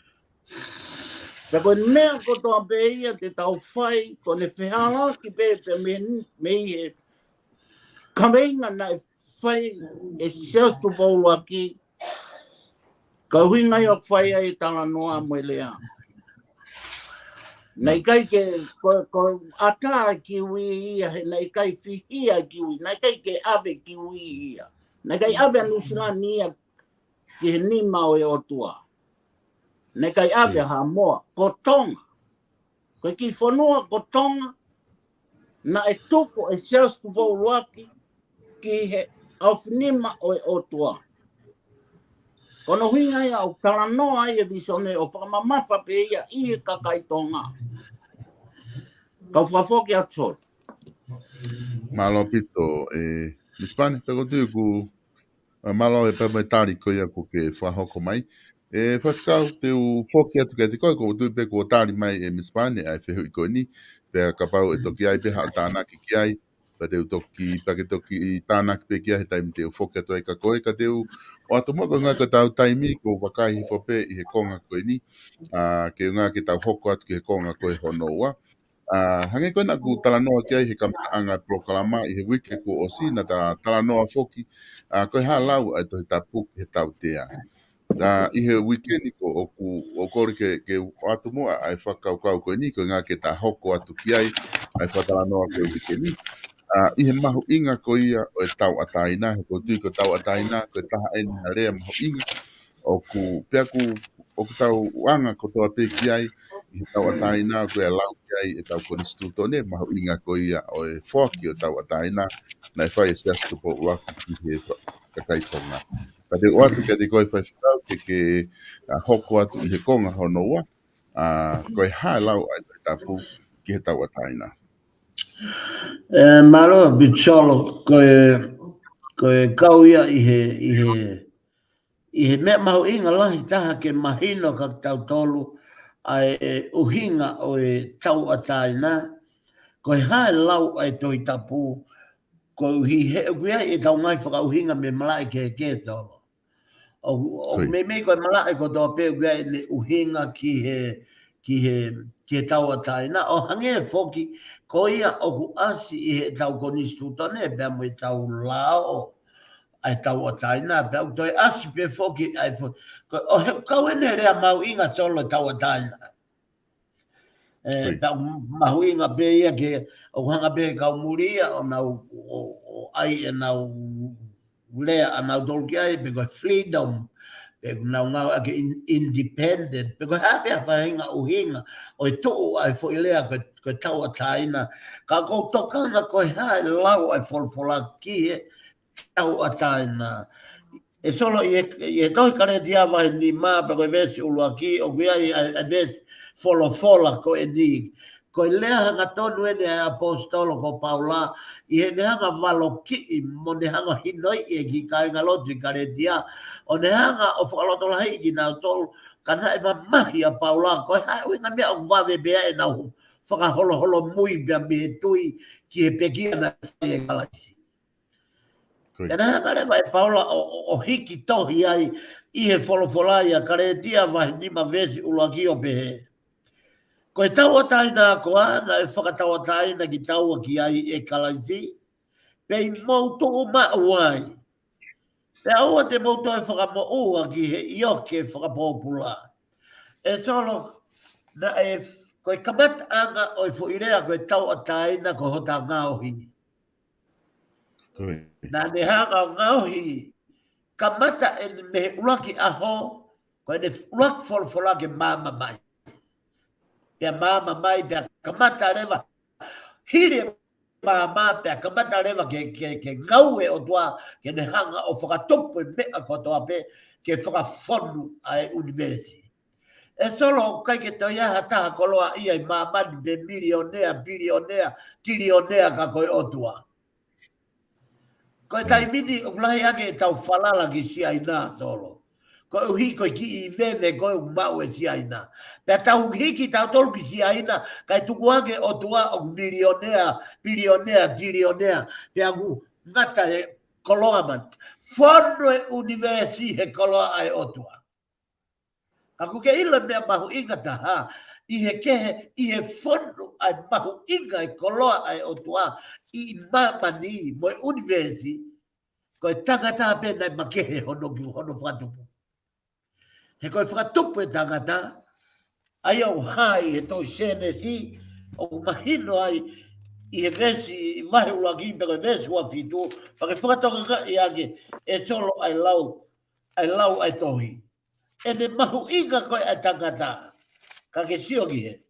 [SPEAKER 4] Pe koe mea kotoa pe ia te tau whai, ko ne whihala ki pe me he kameinga na e whai e seos tu poula ki. Ka huinga i o whai ai tala noa mo lea. Nei kai ke ko ata kiwi ia, nei kai fihia kiwi, nei kai ke ave kiwi ia. Nei kai ave anusilani ia ki he nima o e otua. Nei kai ave ha moa, kotonga. Koe ki whanua kotonga, na e tuku e seos tu pouluaki ki he awhinima o e otua. Kono huinga ia o tala noa ia visone o whakamamafa pe ia i he kakaitonga. Kau whafoki atsoi.
[SPEAKER 2] Malo pito Mispane, pego tu ku malo e pe mai tari ko ia ko ke whahoko mai. Whawhikau te u whoki atu ke te koe ko tu pe ko tari mai Mispane ai whehu i koe ni. Pe ka pau e toki ai pe hao tānaki ki ai. Pa te u toki, pa ke toki i tānaki pe ki ai he taimi te u whoki atu ai ka koe. Ka te u o atu mo ko ngā ka tau taimi ko wakai hi whope i he konga koe ni. Ke ngā ke tau hoko atu ki he konga koe hono ua. Hange koe na ku talanoa ki ai he kamataanga POLOKALAMA i he wike ko o sina ta talanoa foki. Koe ha lau ai to he tapu he tau tea. I he wike ni ko o kore ke o atu moa ai whakau kau koe ni koe ngā ke ta hoko atu ki ai ai whatalanoa ke wike ni. I he mahu inga ko ia o e tau ataina, he ko tui ko tau ataina, ko e taha eni na rea mahu inga. O ku pea ku o ku tau wanga ko toa pe ki ai i he tau ataina ko e lau ki ai e tau konstituto ne mahu inga ko ia o e whoki o tau ataina na e whai e seastu po uaki ki he kakaitonga. Ka te oatu ke te koe whai whikau ke hoko atu i he konga honoua ko e hae lau ai te tapu ki he tau ataina.
[SPEAKER 3] Malo bicholo koe kau ia i he mea mahu inga lahi taha ke mahino ka tau tolu ai uhinga o e tau ataina. Koe hae lau ai toi tapu ko uhi he uia e tau ngai whaka uhinga me malai ke tolo. O me koe malai ko toa pe uia e le uhinga ki he tau ataina. O hange foki ko ia o ku asi i he tau konstituto ne pia mo i tau lao ai tau ataina. Pia toi asi pe foki ai foki. O he kau ene rea mau inga solo tau ataina. Pia mahu inga pe ia ke o hanga pe kau muria o nau ai e nau lea a nau tolki ai pe koe freedom. Pe nau ngau ake independent. Pe koe hape a whahinga uhinga o e tuu ai fo ilea koe tau ataina. Ka kou tokanga koe hae lau ai folfola ki he tau ataina. E solo i e tohi kare tia vai ni maa pe koe vesi ulua ki o kuia i a vesi fola koe ni. Koe lea hanga tonu ene ai apostolo ko Paula i he nehanga valo ki mo nehanga hinoi e ki kainga lotu i kare tia. O nehanga o whakaloto lahi ki nau tolu kana e mahi a Paula koe hae uinga mea o ngave bea e nau whakaholo mui bea me tui ki he pekia na whai e galaisi. E nehanga lewa e Paula o hiki tohi ai i he folai a kare tia vahi nima vesi ulaki o pehe. Ko e tau ataina ko ana e whakatau ataina ki tau ki ai e kalaisi. Pei mautu o mauai. Pe aua te mautu e whakamoua ki he ioke whakapopula. E solo na e ko e kamata anga o e fuirea ko e tau ataina ko hota ngauhi. Na ne hanga ngauhi kamata e me ulaki aho ko e ne ulaki folake mama mai. Pea mama mai pea kamata rewa hire mama pea kamata rewa ke ngau e o tua ke ne hanga o whakatopu e mea kotoa pe ke whakafonu ai universi. E solo kai ke toi aha taha koloa ia i mamani pe milionea, bilionea, tilionea ka koe o tua. Ko tai mini o lai ake tau falala ki si aina solo. Ko uhi ko ki I veve ko mau e si aina. Pea tau hiki tau tolu ki si aina kai tuku ake o tua o bilionea, trillionea. Pea ngu ngata e koloa man. Fono e universi he koloa ai o tua. Aku ke ila mea mahu inga taha. I he kehe, I he fono ai mahu inga e koloa ai o tua. I mamani mo e universi. Ko e tangata pe nai makehe hono whatupu. He koe whakatupu e tangata. Ai au hai e toi sene si. O mahino ai I he vesi, I mahi ulagi pe koe vesi wa fitu. Pake whakatoka ka I ake e solo ai lau ai tohi. E ne mahu inga koe ai tangata. Ka ke sio ki he.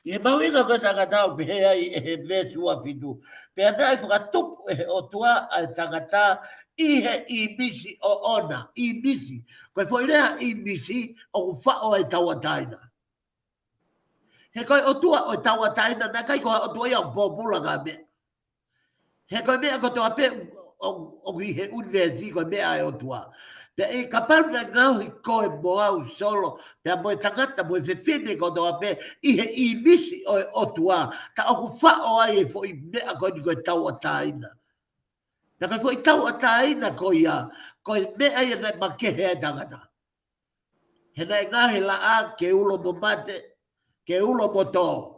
[SPEAKER 3] I he mahu inga koe tangata o pehe ai e he vesi wa fitu. Pe anai whakatupu e o tua ai tangata I he I misi o ona. I misi. Koe whoilea I misi o whao ai tawataina. He koe o tua o tawataina na kai koe o tua iau pōpula ka mea. He koe mea ko toa pe o ki he universi koe mea ai o tua. Pe e kaparu na ngau I koe mo au solo. Pe a moe tangata moe whewhine ko toa pe I he I misi o tua. Ta o ku whao ai e fo I mea koe ni koe tawataina. Na koe fwoi tau ataina ko ia, koe mea ia nai makehe ai tangata. He nai ngahe la a ke ulo mo mate, ke ulo mo tō.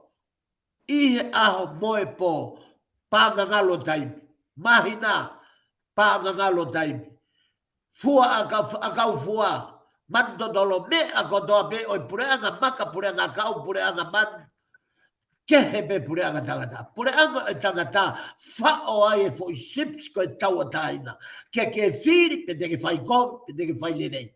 [SPEAKER 3] Ihe aho moe po, pānga ngalo taimi. Mahina, pānga ngalo taimi. Fua a kau fua, mandodolo me a kotoa pe, oi pureanga maka, pureanga kau, pureanga man. Kehe pe pureanga tangata. Pureanga e tangata whao ai e fo I sips ko e taua taina. Ke whiri pe teke whai kong, pe teke whai lenei.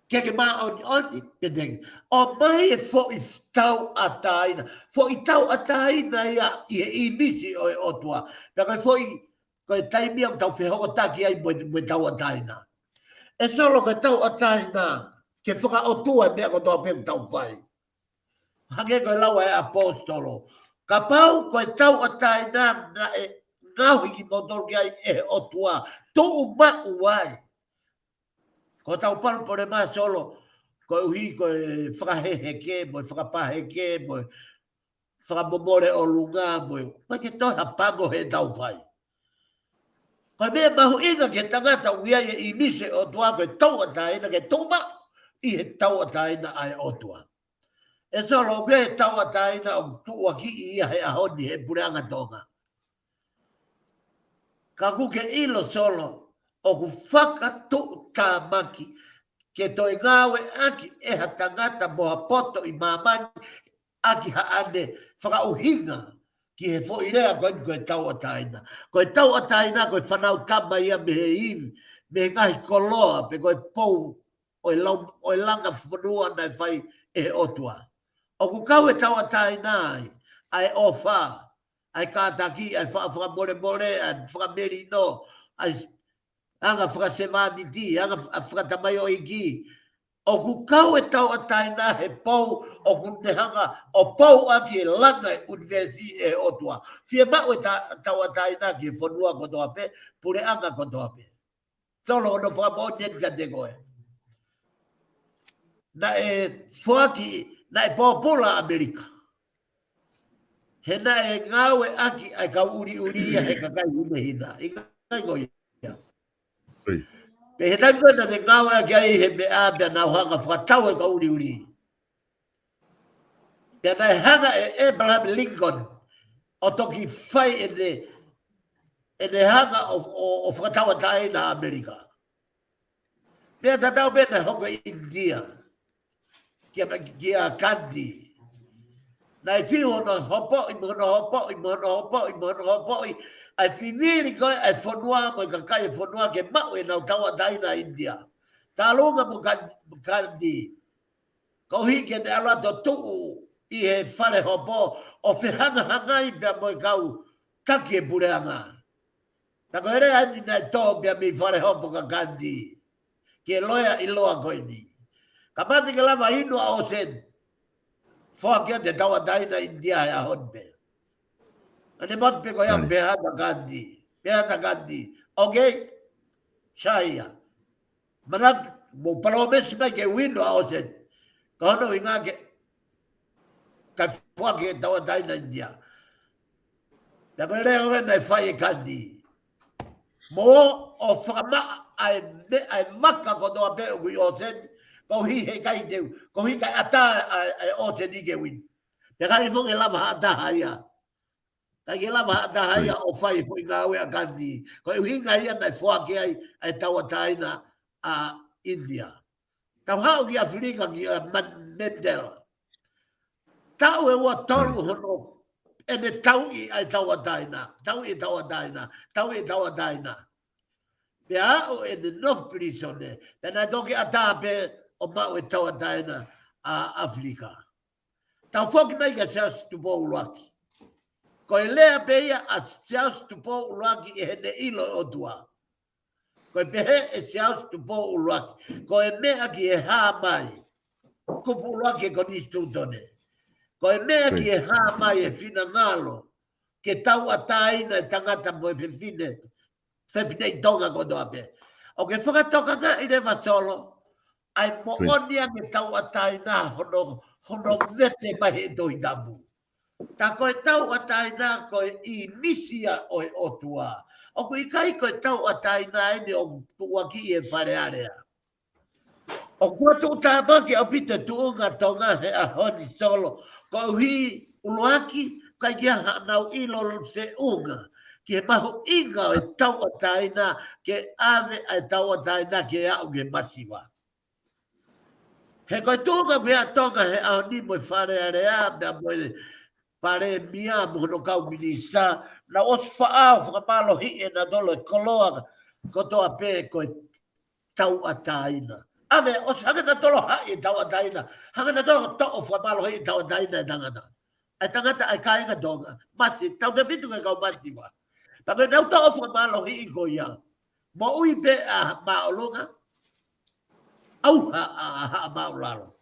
[SPEAKER 3] Ke maa oni, pe teke. O mai e fo I tau a taina. Fo I tau a taina ia I he I misi o e otua. Pe koe ko e taimi au tau whehoko taki ai mo tau a taina. E solo ko e tau a taina. Ke whaka otua mea ko toa pe tau whai. Hange koe lau e apostolo. Ka pau koe tau atai nā na e ngauhi ki motor ki ai e o tua. Tou mau ai. Ko tau paru pore maa solo. Koe uhi koe whakahehe ke, moe whakapahe ke, moe whakamomore o lunga, moe. Mai ke toi hapango he tau whai. Koe mea mahu inga ke tangata uia e I mise o tua koe tau atai na ke tou mau. I he tau atai na ai o tua. E solo ke tau ataina o tua ki ia he ahoni he pureanga tonga. Ka kuke ilo solo o ku whaka tu tā maki ke toi ngawe aki e ha tangata moha poto I mamani aki ha ane whakauhinga ki he fōirea koe tau ataina. Koe tau ataina koe whanau tama ia me he iwi, me he ngahi koloa pe koe pou o langa whanua nai whai e otua. O ku kau e tau atai nai, ai ofa, ai kātaki, ai whakamore, ai whakameri no, ai anga whakasevani ti, anga whakatamai o iki. O ku kau e tau atai nai he pou, o ku nehanga, o pou aki e langa e universi e otua. Fie mau e tau atai nai ki e whanua kotoa pe, pure anga kotoa pe. Tolo ono whakamau nenka te koe. Na e whaki, na e pōpula Amerika. He na e ngāwe aki ai ka uri ia he kakai ume hina. I kai ngoi ia. Pe he tai koe na te ngāwe aki ai he me āpea nau hanga whakatau e ka uri. Pe na e hanga e Abraham Lincoln o toki whai e ne hanga o whakatau atai na Amerika. Pe a tatau pe na hoko India. Kia kandi. Na I whiu ono hopo, I mono hopo, ai whiwiri koe, ai whanua, mo I kakai e whanua ke mau e nau taua taina India. Tā longa mo kandi. Kau hike ne alato tuu I he whare hopo, o whihanga hangai pia mo I kau taki e pureanga. Ta ko ere ani nai tō pia mi whare hopo ka kandi. Ke loia I loa koe ni. Ka mati ke lava inu a o sen. Whakia te taua taina India e a honpe. Ane matpe ko ia pehata kandi. Pea takandi. Okay? Saya. Manat mo promise na ke wino a osen. Kono inga ke ka fua ke tawa dai na India. Ya bele o na fai kandi. Mo o fama ai maka ko do be o osen. Ko hi he kai de. Ko hi kai ata osen ni ke win. Ya kai fo ke lava ata haya. Kai ke lava ata haya o fai fo inga we kandi. Ko hi ngai na fua ke ai tawa dai na a India. Tau hau ki Afrika ki Mandela. Tau e wa tolu hono. E ne tau i ai tau a daina. Tau i tau a daina. Tau i tau a daina. Pe au e ne North Prisone. Pe na toki a tape o mau e tau a daina a Afrika. Tau foki mai ka seas tupo uruaki. Ko e lea pe ia a seas tupo uruaki e hene ilo o tua. Ko e pehe e seas tupo uruaki. Ko e mea ki e haa mai. Kupu uruaki e konistu tone. Ko e mea ki e haa mai e fina ngalo. Ke tau a taina e tangata mo e fefine. Fefine i tonga kodo ape. O ke whakatoka nga i rewa solo. Ai mo onia ke tau a taina hono vete mai e doi damu. Ta koe tau a taina koe i misia o e otua. O koe kai koe tau a taina e ne o tua ki e wharearea. O kua tō tāmaki au pita tuunga tonga he a honi solo. Ko hi uloaki kai kia hanau ilo se unga. Ki he mahu inga o e tau a taina ke ave a tau a taina ke au ke masiwa. He koe tuunga mea tonga he a honi mo whare area mea mo pare mia mo no kau minista. Na os whaau whakamalo hi e na dolo e koloa kotoa pe koe tau a taina. Ave, os hanga tolo hai tau daina. Hanga tolo to of malo hai tau daina dangana. Ai tangata ai kainga donga. Masi tau de fitu ka masi wa. Pa ke tau to of malo hi ko ya. Mo ui pe a maolonga. Au ha maolalo.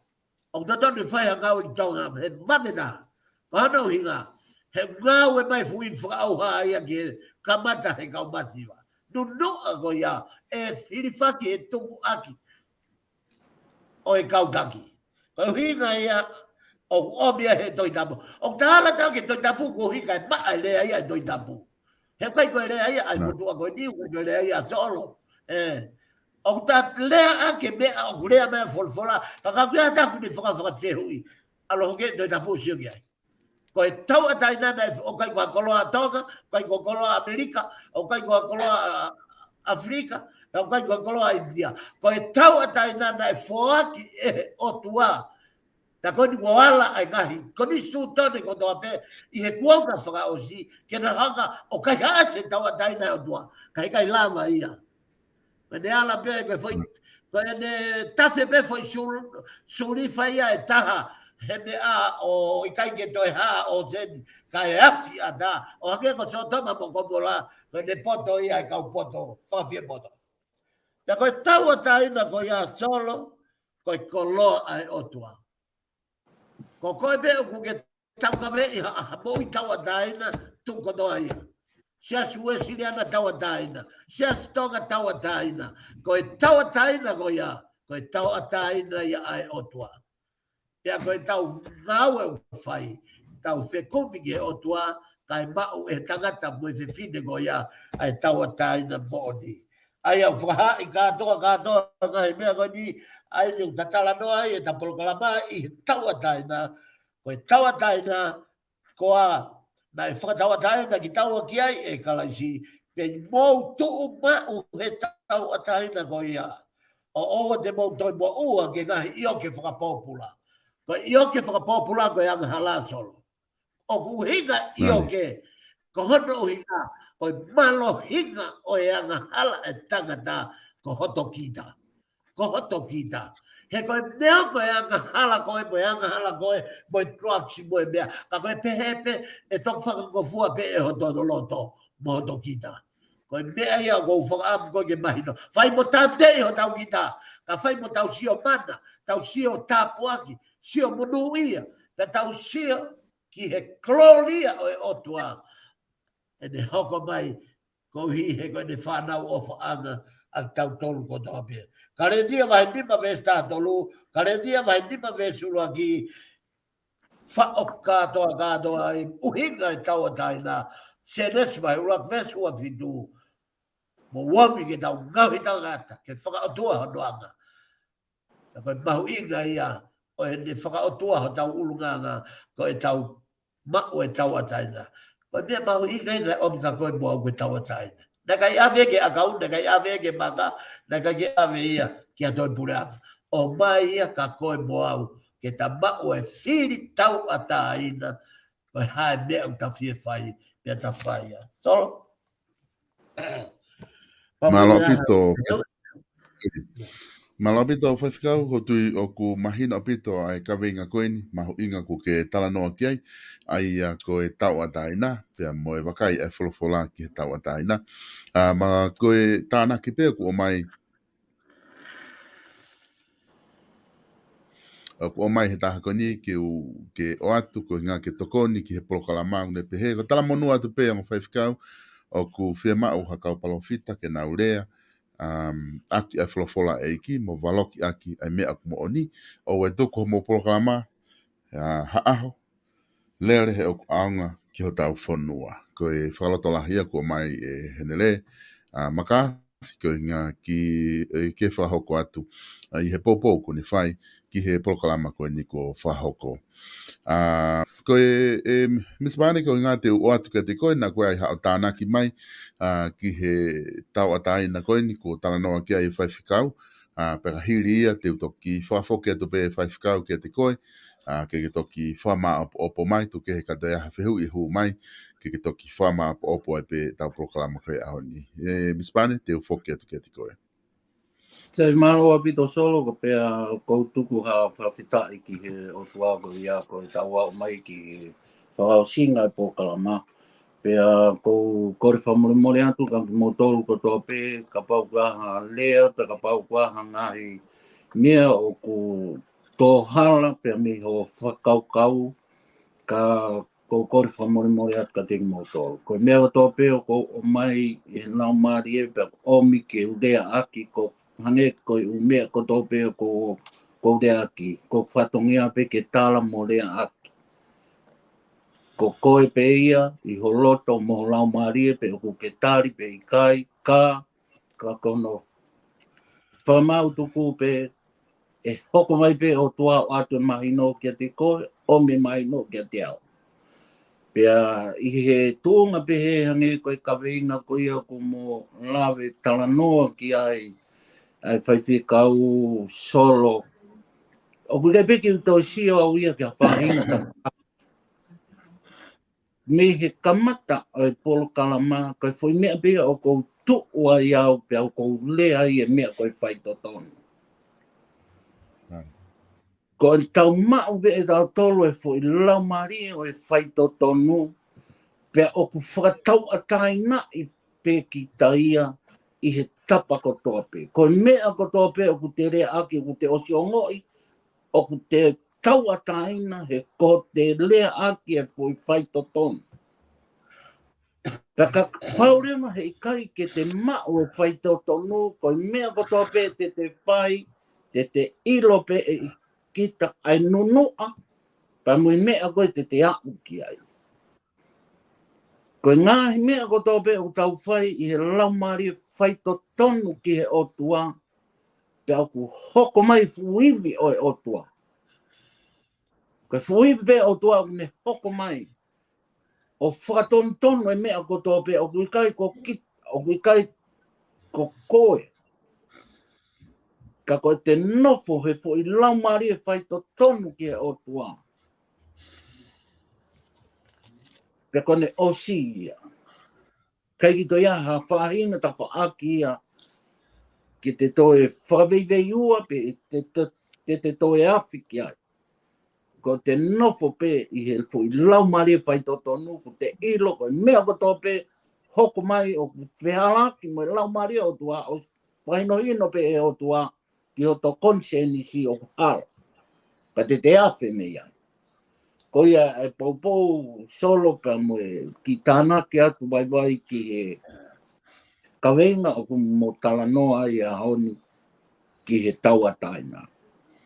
[SPEAKER 3] O to to fai hanga ui tonga he mamena. Pa no hinga. He ngawe mai fui au ha ia ke kamata he ka masi wa. No go ya. E filifaki e tungu aki. O e kautaki. Ko hinga ia o obia he doi tapu. O tāla tau ke doi tapu ko hinga e maa e lea ia doi tapu. He kai koe lea ia ai motua koe niu koe lea ia solo. O ta lea ake mea o lea mea folfola. Ka kakuia taku ni whaka sehui. Alo hoke doi tapu sio ki ai. Ko e tau a tainana o kai koa koloa Tonga, kai koa koloa Amerika, o kai koa koloa Afrika. Kau kai koa koloa India. Ko e tau a tainana e foaki e o tua. Ta koni wala ai ngahi. Koni stu tone ko toa pe. I he kuanga whaka o si. Ke na hanga o kai haase tau a taina o tua. Kai lama ia. Me ne ala pe koe foi. Koe ne tafe pe foi surifa ia e taha. He me a o i kai ke toi ha o zeni. Kai afi a da. O hake ko so toma mo komola. Koe ne poto ia e kau poto. Whawhie poto. Ja koe tau a taina ko ia solo, koe koloa ai otua. Ko koe pe uku ke tau ka vei ha mo i tau a taina, tuko doa ia. Sia sue siliana tau a taina, sia stonga tau a taina. Koe tau a taina ko ia, koe tau a taina ia ai otua. Ia koe tau ngau e whai, tau whekumi ke otua, kai mau e tangata mo e whiwhine ko ia, ai tau a taina mōni. Ai au whaha i katoa ngai mea koe ni ai ni tatala noa i e ta POLOKALAMA i taua taina. Koe taua taina koa na e whakataua taina ki taua ki ai e kalaisi. Pe mou tuu mau he taua taina ko ia. O oa te mou toi mo ua ke ngahi io ke whakapopula. Koe io ke whakapopula koe anga hala solo. O kuhinga io ke ko hono hinga. Koe malo hinga o e anga hala e tangata ko hoto kita. Ko hoto kita. He koe neo koe anga hala koe, mo e anga hala koe, mo e truaksi, mo e mea. Ka koe pehepe e tok whakangofua pe e hoto no loto, mo hoto kita. Koe mea ia kou whakaamu koe ke mahino. Whai mo tau te ho tau kita. Ka whai mo tau sio mana, tau sio tapuaki, sio monuia. Ka tau sio ki he kloria o e otua. E ne hoko mai ko hi he ko ne whanau o whaanga a tau tolu ko toa pia. Ka re dia vai nipa ve sta tolu, ka re dia vai nipa ve sulu ki whaok katoa ai uhinga e tau ataina, se nes vai urak vesu a fitu, mo wami ke tau ngawi tau ngata, ke whakaotua honoanga. Na koe mahu inga ia, o e ne whakaotua ho tau ulunganga, ko e tau mao e tau ataina. Koe mea mahu inga ina o mika koe mua koe tau ataina. Na kai ave ke akau, na kai ave ke maka, na kai ke ave ia, ki a toi pureafa. O mai ia ka koe mua ke ta mao e whiri tau ataina, koe hae mea u ta fie whai, mea ta whai ia. So,
[SPEAKER 2] Malo pito. Malo pito whaiwhikau ko tui o ku mahina pito ai kawinga koeni, mahu inga ku ke tala noa kiai, ai ko e tau ataina, pia mo e wakai e wholofola ki he tau ataina. Ma ko e tāna ki pēku o mai, ko o mai he taha koni ke o atu ko ngā ke tokoni ki he polokalama ne pehe, ko tala monua atu pēa mo whaiwhikau, o ku whia mau hakau palofita ke naurea, aki ai wholofola e iki, mo waloki aki ai mea ku mo oni, o e toko mo polokalama, haaho, lere he o ku aunga ki ho tau whanua. Ko e whakalotola hia ko mai e henele, maka, ko ngā ki ke whahoko atu, i he popo ko ni whai, ki he polokalama ko ni ko whahoko. Ko e Miss Bani ko ngā te o atu ka te koe na koe ai hao tānaki mai ki he tau atai na koe ni ko tala noa ki ai whaiwhikau pera hiri ia te utoki whafoke atu pe whaiwhikau ki te koe ke toki whama opo mai tu ke he katea hawhihu i hu mai ke toki whama opo ai pe tau proklama koe ahoni. Miss Bani te ufoke atu ki te koe.
[SPEAKER 4] Te maro pito solo ko pea koutuku ha whawhitai ki he o tuago ia ko e taua o mai ki he whakao singa e Pōkalama. Pea ko kore whamore atu ka mo tolu ko toa pe ka pau kuaha lea ta ka pau kuaha ngahi mea o ku tōhala pea mi ho whakaukau ka ko kore whamore atu ka te mo tolu. Ko mea o toa pe o ko o mai e nau maari e pea o mi ke udea aki ko hange ko u mea ko tope ko de aki ko whatongia pe ke tala mo rea aki ko koe pe ia i holoto mo lau marie pe ko ke tari pe i kai ka kono whamau tuku pe e hoko mai pe o tua atu mahino kia te koe o me mahino kia te au pea i he tūnga pe he hange koe kaweinga ko ia ko mo lawe tala noa ki ai ai whaiwhikau solo. O kukai peki tō sio au ia kia whahinga ta. Me he kamata ai Pōlokalama, kai whai mea pia o kou tuua iau pia o kou lea i e mea koe whaitotonu. Ko e tau mau pe e tau tolu e whai lau mari o e whaitotonu, pia o ku whakatau ataina i peki taia, i he tapa ko tope. Ko mea ko tope o ku te rea aki, o ku te osi o ngoi, o ku te tau ataina he ko te rea aki e fui whaitotonu. Paka paurema he ikai ke te mao e whaitotonu, ko mea ko tope te whai, te ilo pe e kita ai nunua, pa mui mea koe te au ki ai. Ko ngāhi mea ko tope o tau whai i he laumari whaitotonu ki he otua, pe au ku hoko mai fuivi o e otua. Ko fuivi pe otua o me hoko mai. O whakatontonu e mea ko tope o kuikai ko kit, o kuikai ko koe. Ka koe te nofo he fo i laumari e whaitotonu ki he otua. Pe kone osi ia. Kai ki to ia ha whahinga ta whaaki ia ki te toe whaveivei ua pe te toe awhiki ai. Ko te nofo pe i he fo i laumari e whaitotonu ko te ilo ko mea ko tope hoko mai o whehalaki mo i laumari o tua o whainohino pe e o tua ki o to konsenisi o hara. Ka te awhi me iai. Ko ia e poupou solo pa mo e ki tāna ki atu vai ki he kawenga o ku mo tala noa ia honi ki he tau ataina.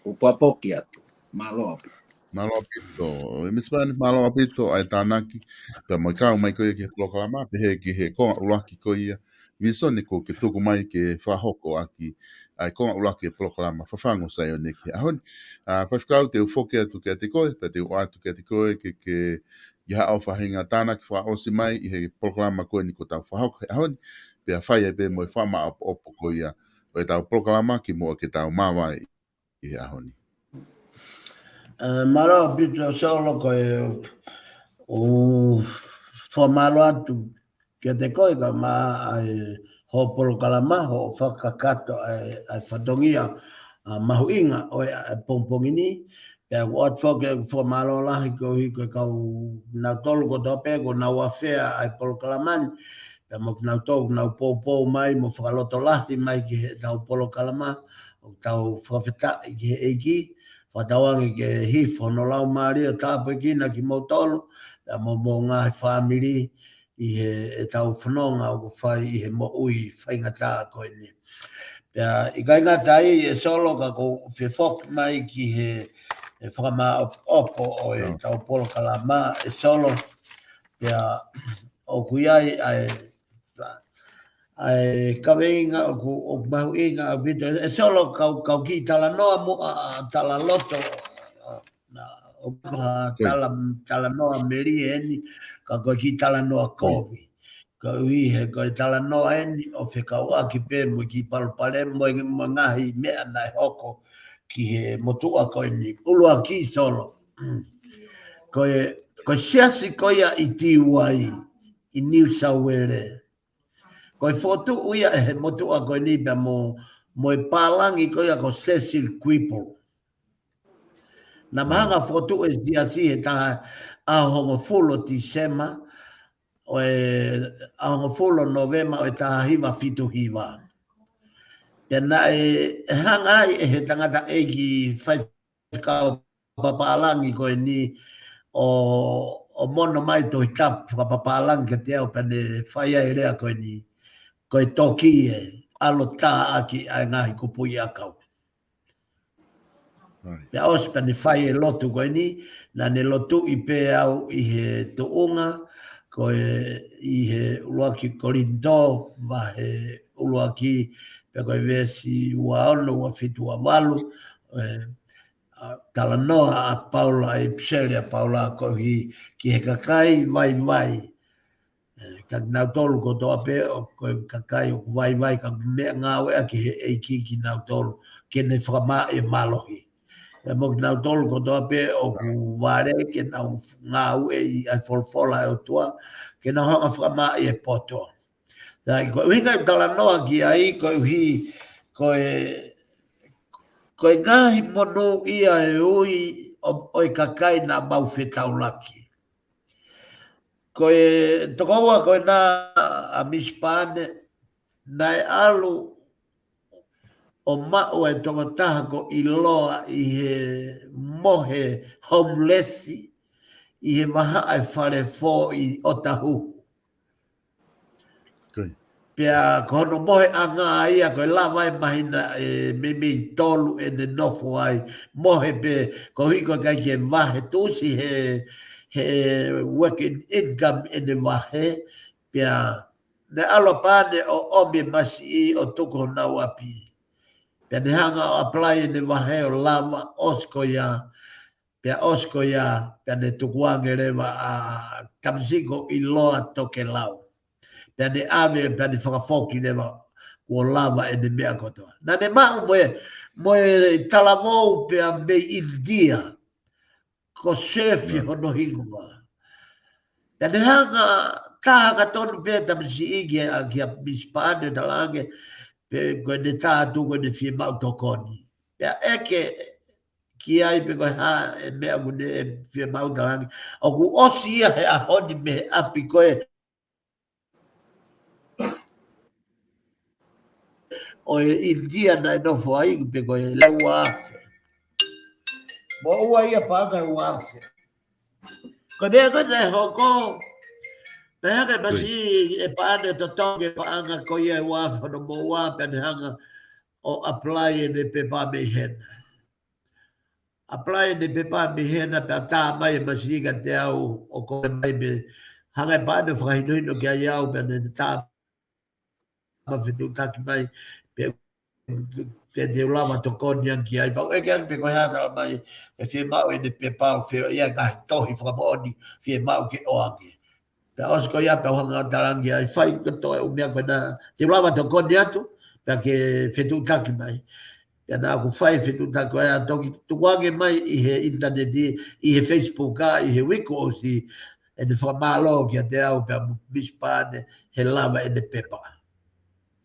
[SPEAKER 4] O whapoki atu, malo api.
[SPEAKER 2] Malo apito. E mispani malo apito ai tanaki. Pe mo kau mai ko ke polokalama pe he ki he ko ulaki ko ia. Visoni ko ke tuku mai ke whahoko aki ai ko ulaki polokalama fafangu SAIONE ki. Ahon whafkau te ufoke atu ke te koe, pe te uatu ke te koe ke ia au whahinga tanaki wha osi mai i he polokalama koe ni ko tau whahoko. Ahon pe a whai e pe mo whama opo ko ia. O e tau polokalama ki mo ke tau mawai i ahoni.
[SPEAKER 3] Malo pito solo ko o formalo atu ke te koe ka ma ai ho polokalama ho whakakato ai whatongia mahuinga o pompongini pe wat foke formalo lahi ko hi ko kau na tolu ko tope ko na wafea ai polokalaman pe mo na tolu na popo mai mo whakaloto lahi mai ki tau polokalama o tau whawheta ki eiki whatawangi ke hifo no lau maari o tāpe kina ki motolo, mo ngā whamiri i he tau whanonga o whai i he mo ui whaingata koe ni. Pea i kai ngata i e solo ka ko te whok mai ki he whakama opo o e tau polokalama e solo. Pea o kuiai ai kawenga o mau inga a bito e solo kau ki tala noa mo tala loto na o tala noa meri eni ka ki tala noa kovi ka ui he ko tala noa eni o fe kau aki pe mo ki palpale mo ngahi me ana hoko ki he motua ko ni ulu aki solo ko siasi ko ia iti wai i New South Wales ko foto uia e motu a ko ni pe mo e palangi ko ia ko Cecil Quipo na manga foto e dia si e ta a hongo fulo December o e a hongo fulo November o e ta hiva fitu hiva e na e hanga e he tangata e ki 5 ka papalangi ko ni o mono mai to tap ka papalangi ke te o pene faia e rea ko ni ko e toki e alo tā aki ai ngahi kupu i akau. Pea ospa ni whai e lotu koe ni, na ne lotu i pe au i he tuunga, ko i he uloaki korinto, ma he uloaki pe koe vesi ua ono, ua fitu a walu, tala noa a Paula e Pselia Paula ko ki he kakai vai, ka nau tolu ko toa pe o kakai o vai ka mea ngāwe a ki he eiki ki nau tolu ke ne whakama e malohi. E mo ki nau tolu ko toa pe o ku ware ke nau ngāwe i ai folfola e o tua ke nau hanga whakama e poto. Tai ko winga tala noa ki ai ko hi ko ngahi monu ia e ui o kakai na mau whetau laki. Ko tokoa ko na a mispane na alu o mao e tongotaha ko i loa i he mohe homelessi i he maha ai whare fō i Otahu. Pea kono mohe anga ia ko lava e mahina e mimi tolu e ne nofo ai mohe pe ko hiko kai ke vahe tusi he working income e ne vahe pea ne alo pane o omi masi i o tuko nau api. Pea ne hanga o apply e ne vahe o lava osko ia pea ne tukuange rewa a tamsiko i loa toke lau. Pea ne ave pea ne whakafoki rewa o lava e ne mea kotoa. Na ne mau moe talavou pea me India ko sefi hono hingua. Pea ne hanga tahanga tonu pea tamsi igi a kia mispane talange pe koe ne tātu koe ne fie mau tokoni. Pea eke ki ai pe koe ha e mea kune e fie mau talange. O ku osi ia he ahoni me api koe o India na no foi pe ko le ua mo ua ia paga ua ko de ko ne hoko Pea ke masi e paane to tonge paanga ko ia wa fa no mo wa pe hanga o apply de pe pa me hen. Apply de pe pa me hen ta ta mai masi ga te au o ko mai be hanga paane fa no ke ia o pe de ta ma fitu ta ki mai pe te lava to kon yang ki ai pa e ke pe ko ha ta mai e fi ma o de pe pa o fi ia ga to hi fa mo ni fi ma o ke o aki. Pe os ko ia pe hanga talangi ai fai ko to o mea pena te lava to kon dia tu perché fitu ta ki mai. Ya na ku fai fitu ta ko ia to ki tu wange mai i he internet i he Facebook i he wiko si e de fa malo ki te au pe bispane he lava e de pepa.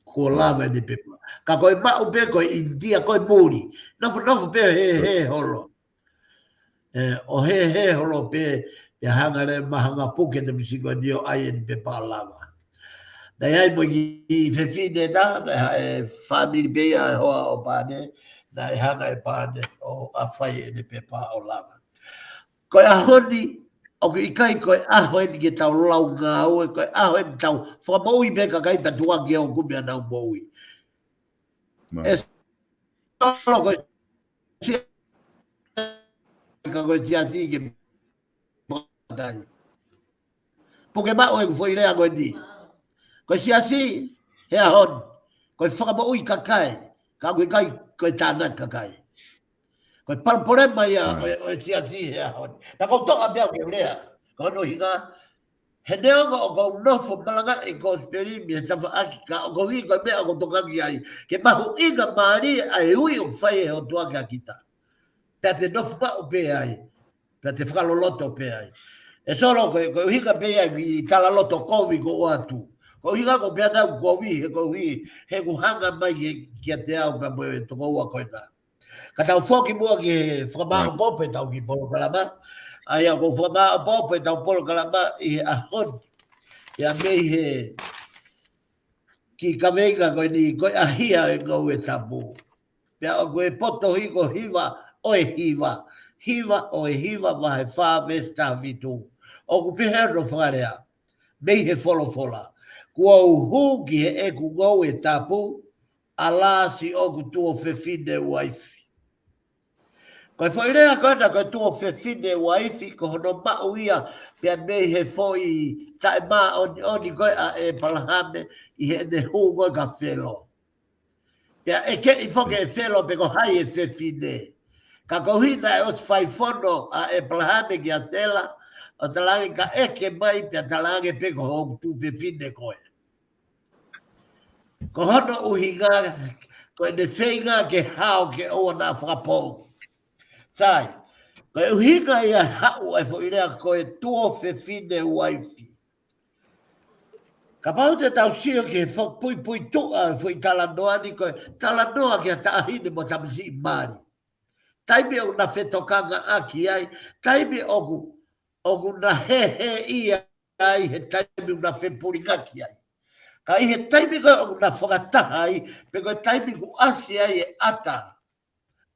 [SPEAKER 3] Ko lava e de pepa. Ka ko ma u pe ko India ko muri. No pe he holo. O he holo pe ya hanga le mahanga puke de misigo dio ai en pepa lava. Da ai mo i fe fine da family be o pane da hanga e pane o a fai de pepa o lava. Ko a honi o ki kai ko a honi ki tau launga o ko a honi tau fa moi be ka kai patua ki o kumia na moi. Es solo ko si ka ko ti ati ki dai. Porque ma o foi le a go di. Ko si asi he a hon ko fa moi ka kai ko tana ka kai. Ko par problema ia o ti ati he a hon. Ta ko to a bia ke lea. Ko no hinga he neo ko no fo malanga e ko speri mi sta fa aki ka ko vi ko me ko to ka ki ai ke pa hu inga mari ai ui o fai o to ka kita ta te no fa o pe ai ta te fra lo loto pe ai e solo ko hinga pe ai vi ta la loto ko vi ko atu ko hinga ko pe da ko vi he ko hanga mai ki te au pa mo to ko wa ko na ka ta fo ki mo ki fra ba bo pe ta ki po kalama ai ko fa ba bo pe ta po kalama I a hon ya me he ki ka venga ko ni ko a hia e go e tapu ya ko e poto hi ko hiva o e hiva va he fa vesta vitu o ku pe ro farea me he fola ko hu ki e ku go e tapu ala si o ku tu fe fide wife ko foi rea kona ko tu fe fide wife ko no ba uia pe me he foi ta ma on ko e palahame I he de hu go ka felo ya e ke I fo ke felo pe ko hai e fe fide ka ko hita o fai fono a e palahame ki atela o talange ka e ke mai pe talange pe ko tu fe fide ko hono uhinga ko de feinga ke hao ke o na frapo sai ko uhinga ia hao e fo ira ko e tuo fe fide wifi kapau te tau sio ke fo pui tu fo talanoa ni ko talanoa ke ta hine mo tamsi mari taimi o na fetokanga aki ai taimi ogu na he ia ai he taimi na fe puringaki ai ka I he taimi ko ogu na whakataha ai pe ko taimi ku asi ai e ata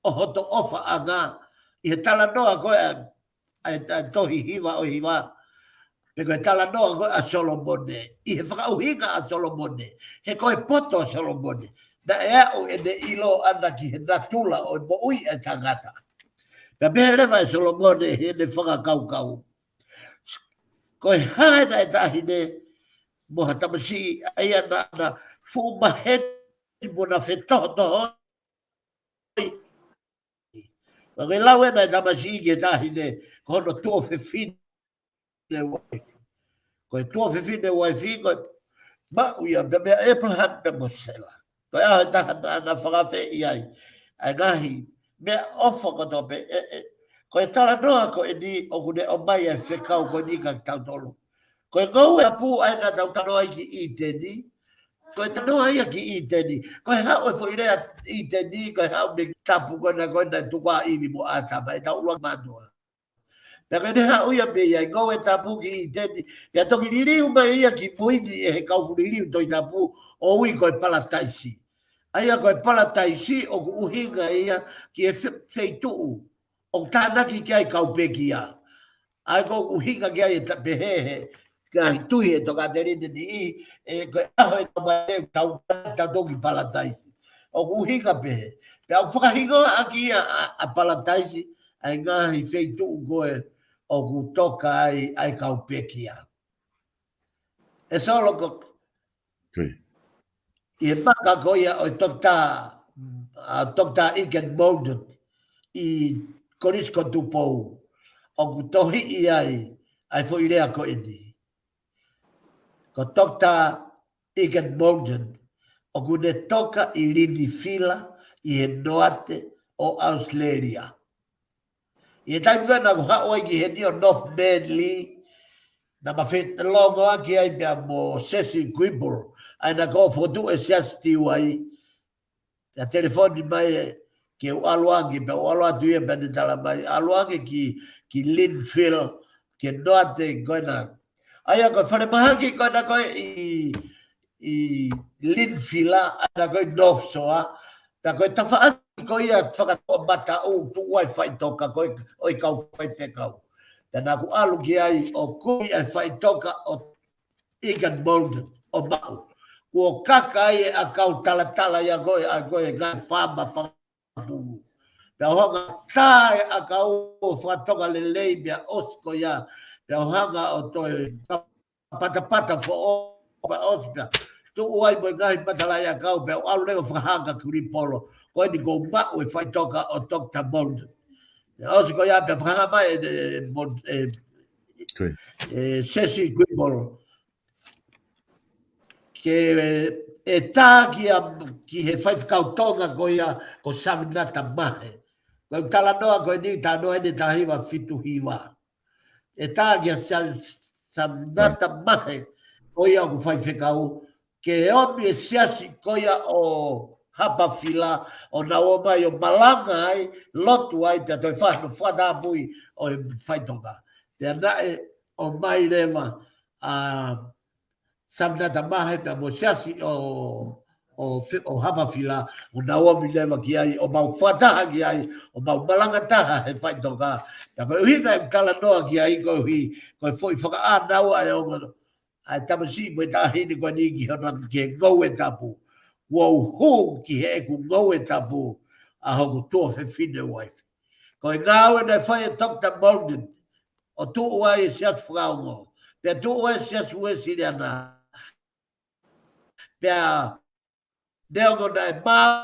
[SPEAKER 3] o hoto ofa anga I he talanoa ko a tohi hiva o hiva pe ko talanoa ko a Solomone I he whakauhinga a Solomone he ko e poto a Solomone na ea o e de ilo ana ki he natula o mo ui e tangata pe pe lewa e Solomone he ne whakakau ko e haena e tahine mo hatamasi ai ana fu maheni mo na fetoto ko ke lau e na tamasi ke tahine ko no tuo fe fine wifi ko e tuo fe fine wifi ko ma uia pe e plan pe mo sela ko e ta na whakafe I ai ai gahi me ofo ko tope ko e tala noa ko e ni o kune o mai e whekau ko ni ka tautolo ko e ngau e apu ai ka tautano ai ki I teni ko e tanoa ai ki I teni ko e hao e fo irea I teni ko e hao me tapu ko na tukua iwi mo ata mai tau ua matua Paka ne hao ia me ia ngau e tapu ki I teni kia toki liriu mai ia ki muini e he kau liriu toi tapu o ui ko e pala taisi aia ko e pala taisi o ku uhinga ia ki e feituu o tānaki ki ai kau pekia ai ko uhinga ki ai e pehehe Ngahi tuhi e toka te rite ni e koe aho e kamai tau toki palataisi. O ku hinga pehe. Pe au whakahinga aki a palataisi ai ngahi feitu koe o ku toka ai kau pekia. E solo ko i maka koia o tokta Iken Bolden i korisko tupou o ku tohi i ai fo i rea ko eni. Ko tokta Iken Bolden o ku ne toka i lini fila i he noate o Australia. I e tai vena ku haoi ki he ni o North Manly na mawhete longo aki ai mea mo Sesi Quibble ai na ko fotu e siasti wai na telefoni mai ke o aluangi pe o aluatu ia pe ni tala mai aluangi ki Linfield ke noate koina ai ko whare mahaki koina koe i Linfield ai koe North Soa na koe tawhaaki koe ia whakatoa mata o tu wai whai toka koe oi kau whai whekau na ku alu ki ai o kui ai whai toka o Iken Bolden o mau ko kaka ai a kau tala ia koe a koe ngai whama whakapungu. Pea honga tae a kau o whatoka le leibia osko ia. Pea honga o toi pata fo opa ospia. Tu uai mo ngai patala ia kau pea alu leo whahanga kuri polo. Koe ni ko mau e whai toka o Dr. Bolden. Osko ia pea whahama Sesi Quibble. Ke e tā ki he whaifkautonga ko ia ko savinata mahe. Ko tala noa ko ni tā noa ni tā hiwa fitu hiwa. E tā ki a savinata mahe ko ia ko whaifekau ke omi e siasi ko ia o hapa fila o na o mai o malanga ai lotu ai pia toi whano whana mui o e whaitonga. Pia nae o mai rewa Savinata mahe pe mo siasi o hapa fila o Naomi lewa ki ai o mau whataha ki ai o mau malanga taha he whaitoka. Ta koe uhinga e kala noa ki ai koe hui koe fwoi whaka a naua e ongono. Ai tamasi mo e tahini koe ni ki hona ki he ngau e tapu. Wau hong ki he e ku ngau e tapu a hoku tua fe fine waifi. Koe ngau e nei whai e Dr. Bolden o tuu ai e siat whakaungo. Pea tuu ai siat uesi rea nā. Pea neongo na e mālo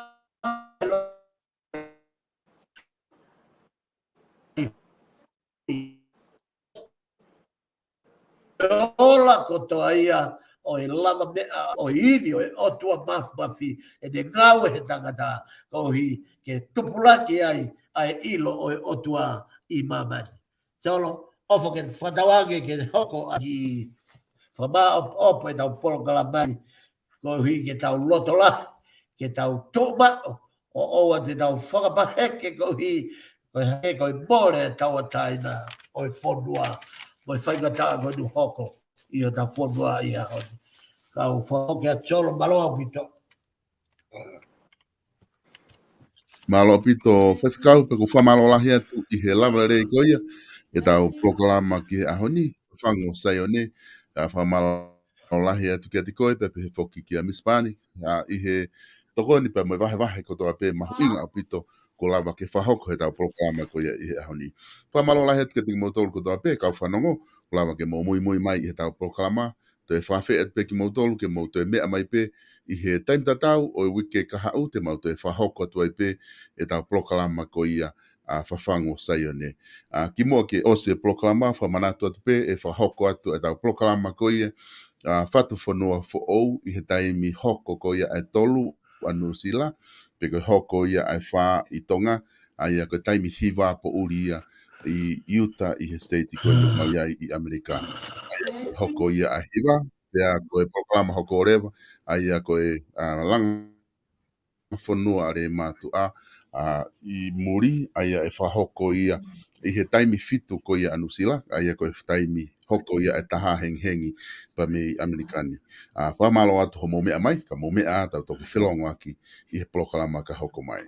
[SPEAKER 3] ola kotoa ia o e lava mea o iwi o e otua mafi e ne ngau he tangata ko hi ke tupulaki ai ilo o e otua i mamani. Solo, ofo ke whatawange ke hoko aki whama opo e tau Polokalama ko hi ke tau lotola, ke tau tuma, o oa te tau whakapaheke ko hi, ko i mole tau ataina o i whonua, ko i whaingataa ko i nu hoko i o tau whonua i a honi. Kau whahoke a tolo maloa pito.
[SPEAKER 2] Malo pito whawhikau pe ko whamalo lahi atu i he lava rei koia e tau Polokalama ki he ahoni, FAFANGU SAIONE, a whamalo lahi atu ki ati koe pe he whoki ki a Mispani, i he tokoni pe mai wahe ko toa pe mahu inga a pito ko lava ke whahoko he tau Polokalama koia i he ahoni. Whamalo lahi atu ki ati mautolu ko toa pe kau whanongo, ko lava ke mo mui mai i he tau Polokalama, te whawhi at pe ki mautolu ke mau te mea mai pe i he taim tatau o i wike kahau te mau te whahoko atu ai pe e tau Polokalama ko ia a FAFANGU SAIONE. Ki mua ke ose Polokalama whamanatu atu pe e whahoko atu e tau Polokalama ko ia whatu whanua fo ou i he taimi hoko ko ia e tolu anu sila pe ko hoko ia ai wha i tonga ai a ko taimi hiva po uri ia i Utah i he state i koe mai ai i Amerika. Hoko ia a hiva, pea koe Polokalama hoko o rewa, ai a koe langa whanua are mātua i muri, ai a e whahoko ia i he taimi fitu ko ia anusila, ai a koe taimi hoko ia e taha hengi pa me Amerikani. Whamalo atu ho mo mea mai, ka mo mea tau toki whilongo aki i he Polokalama ka hoko mai.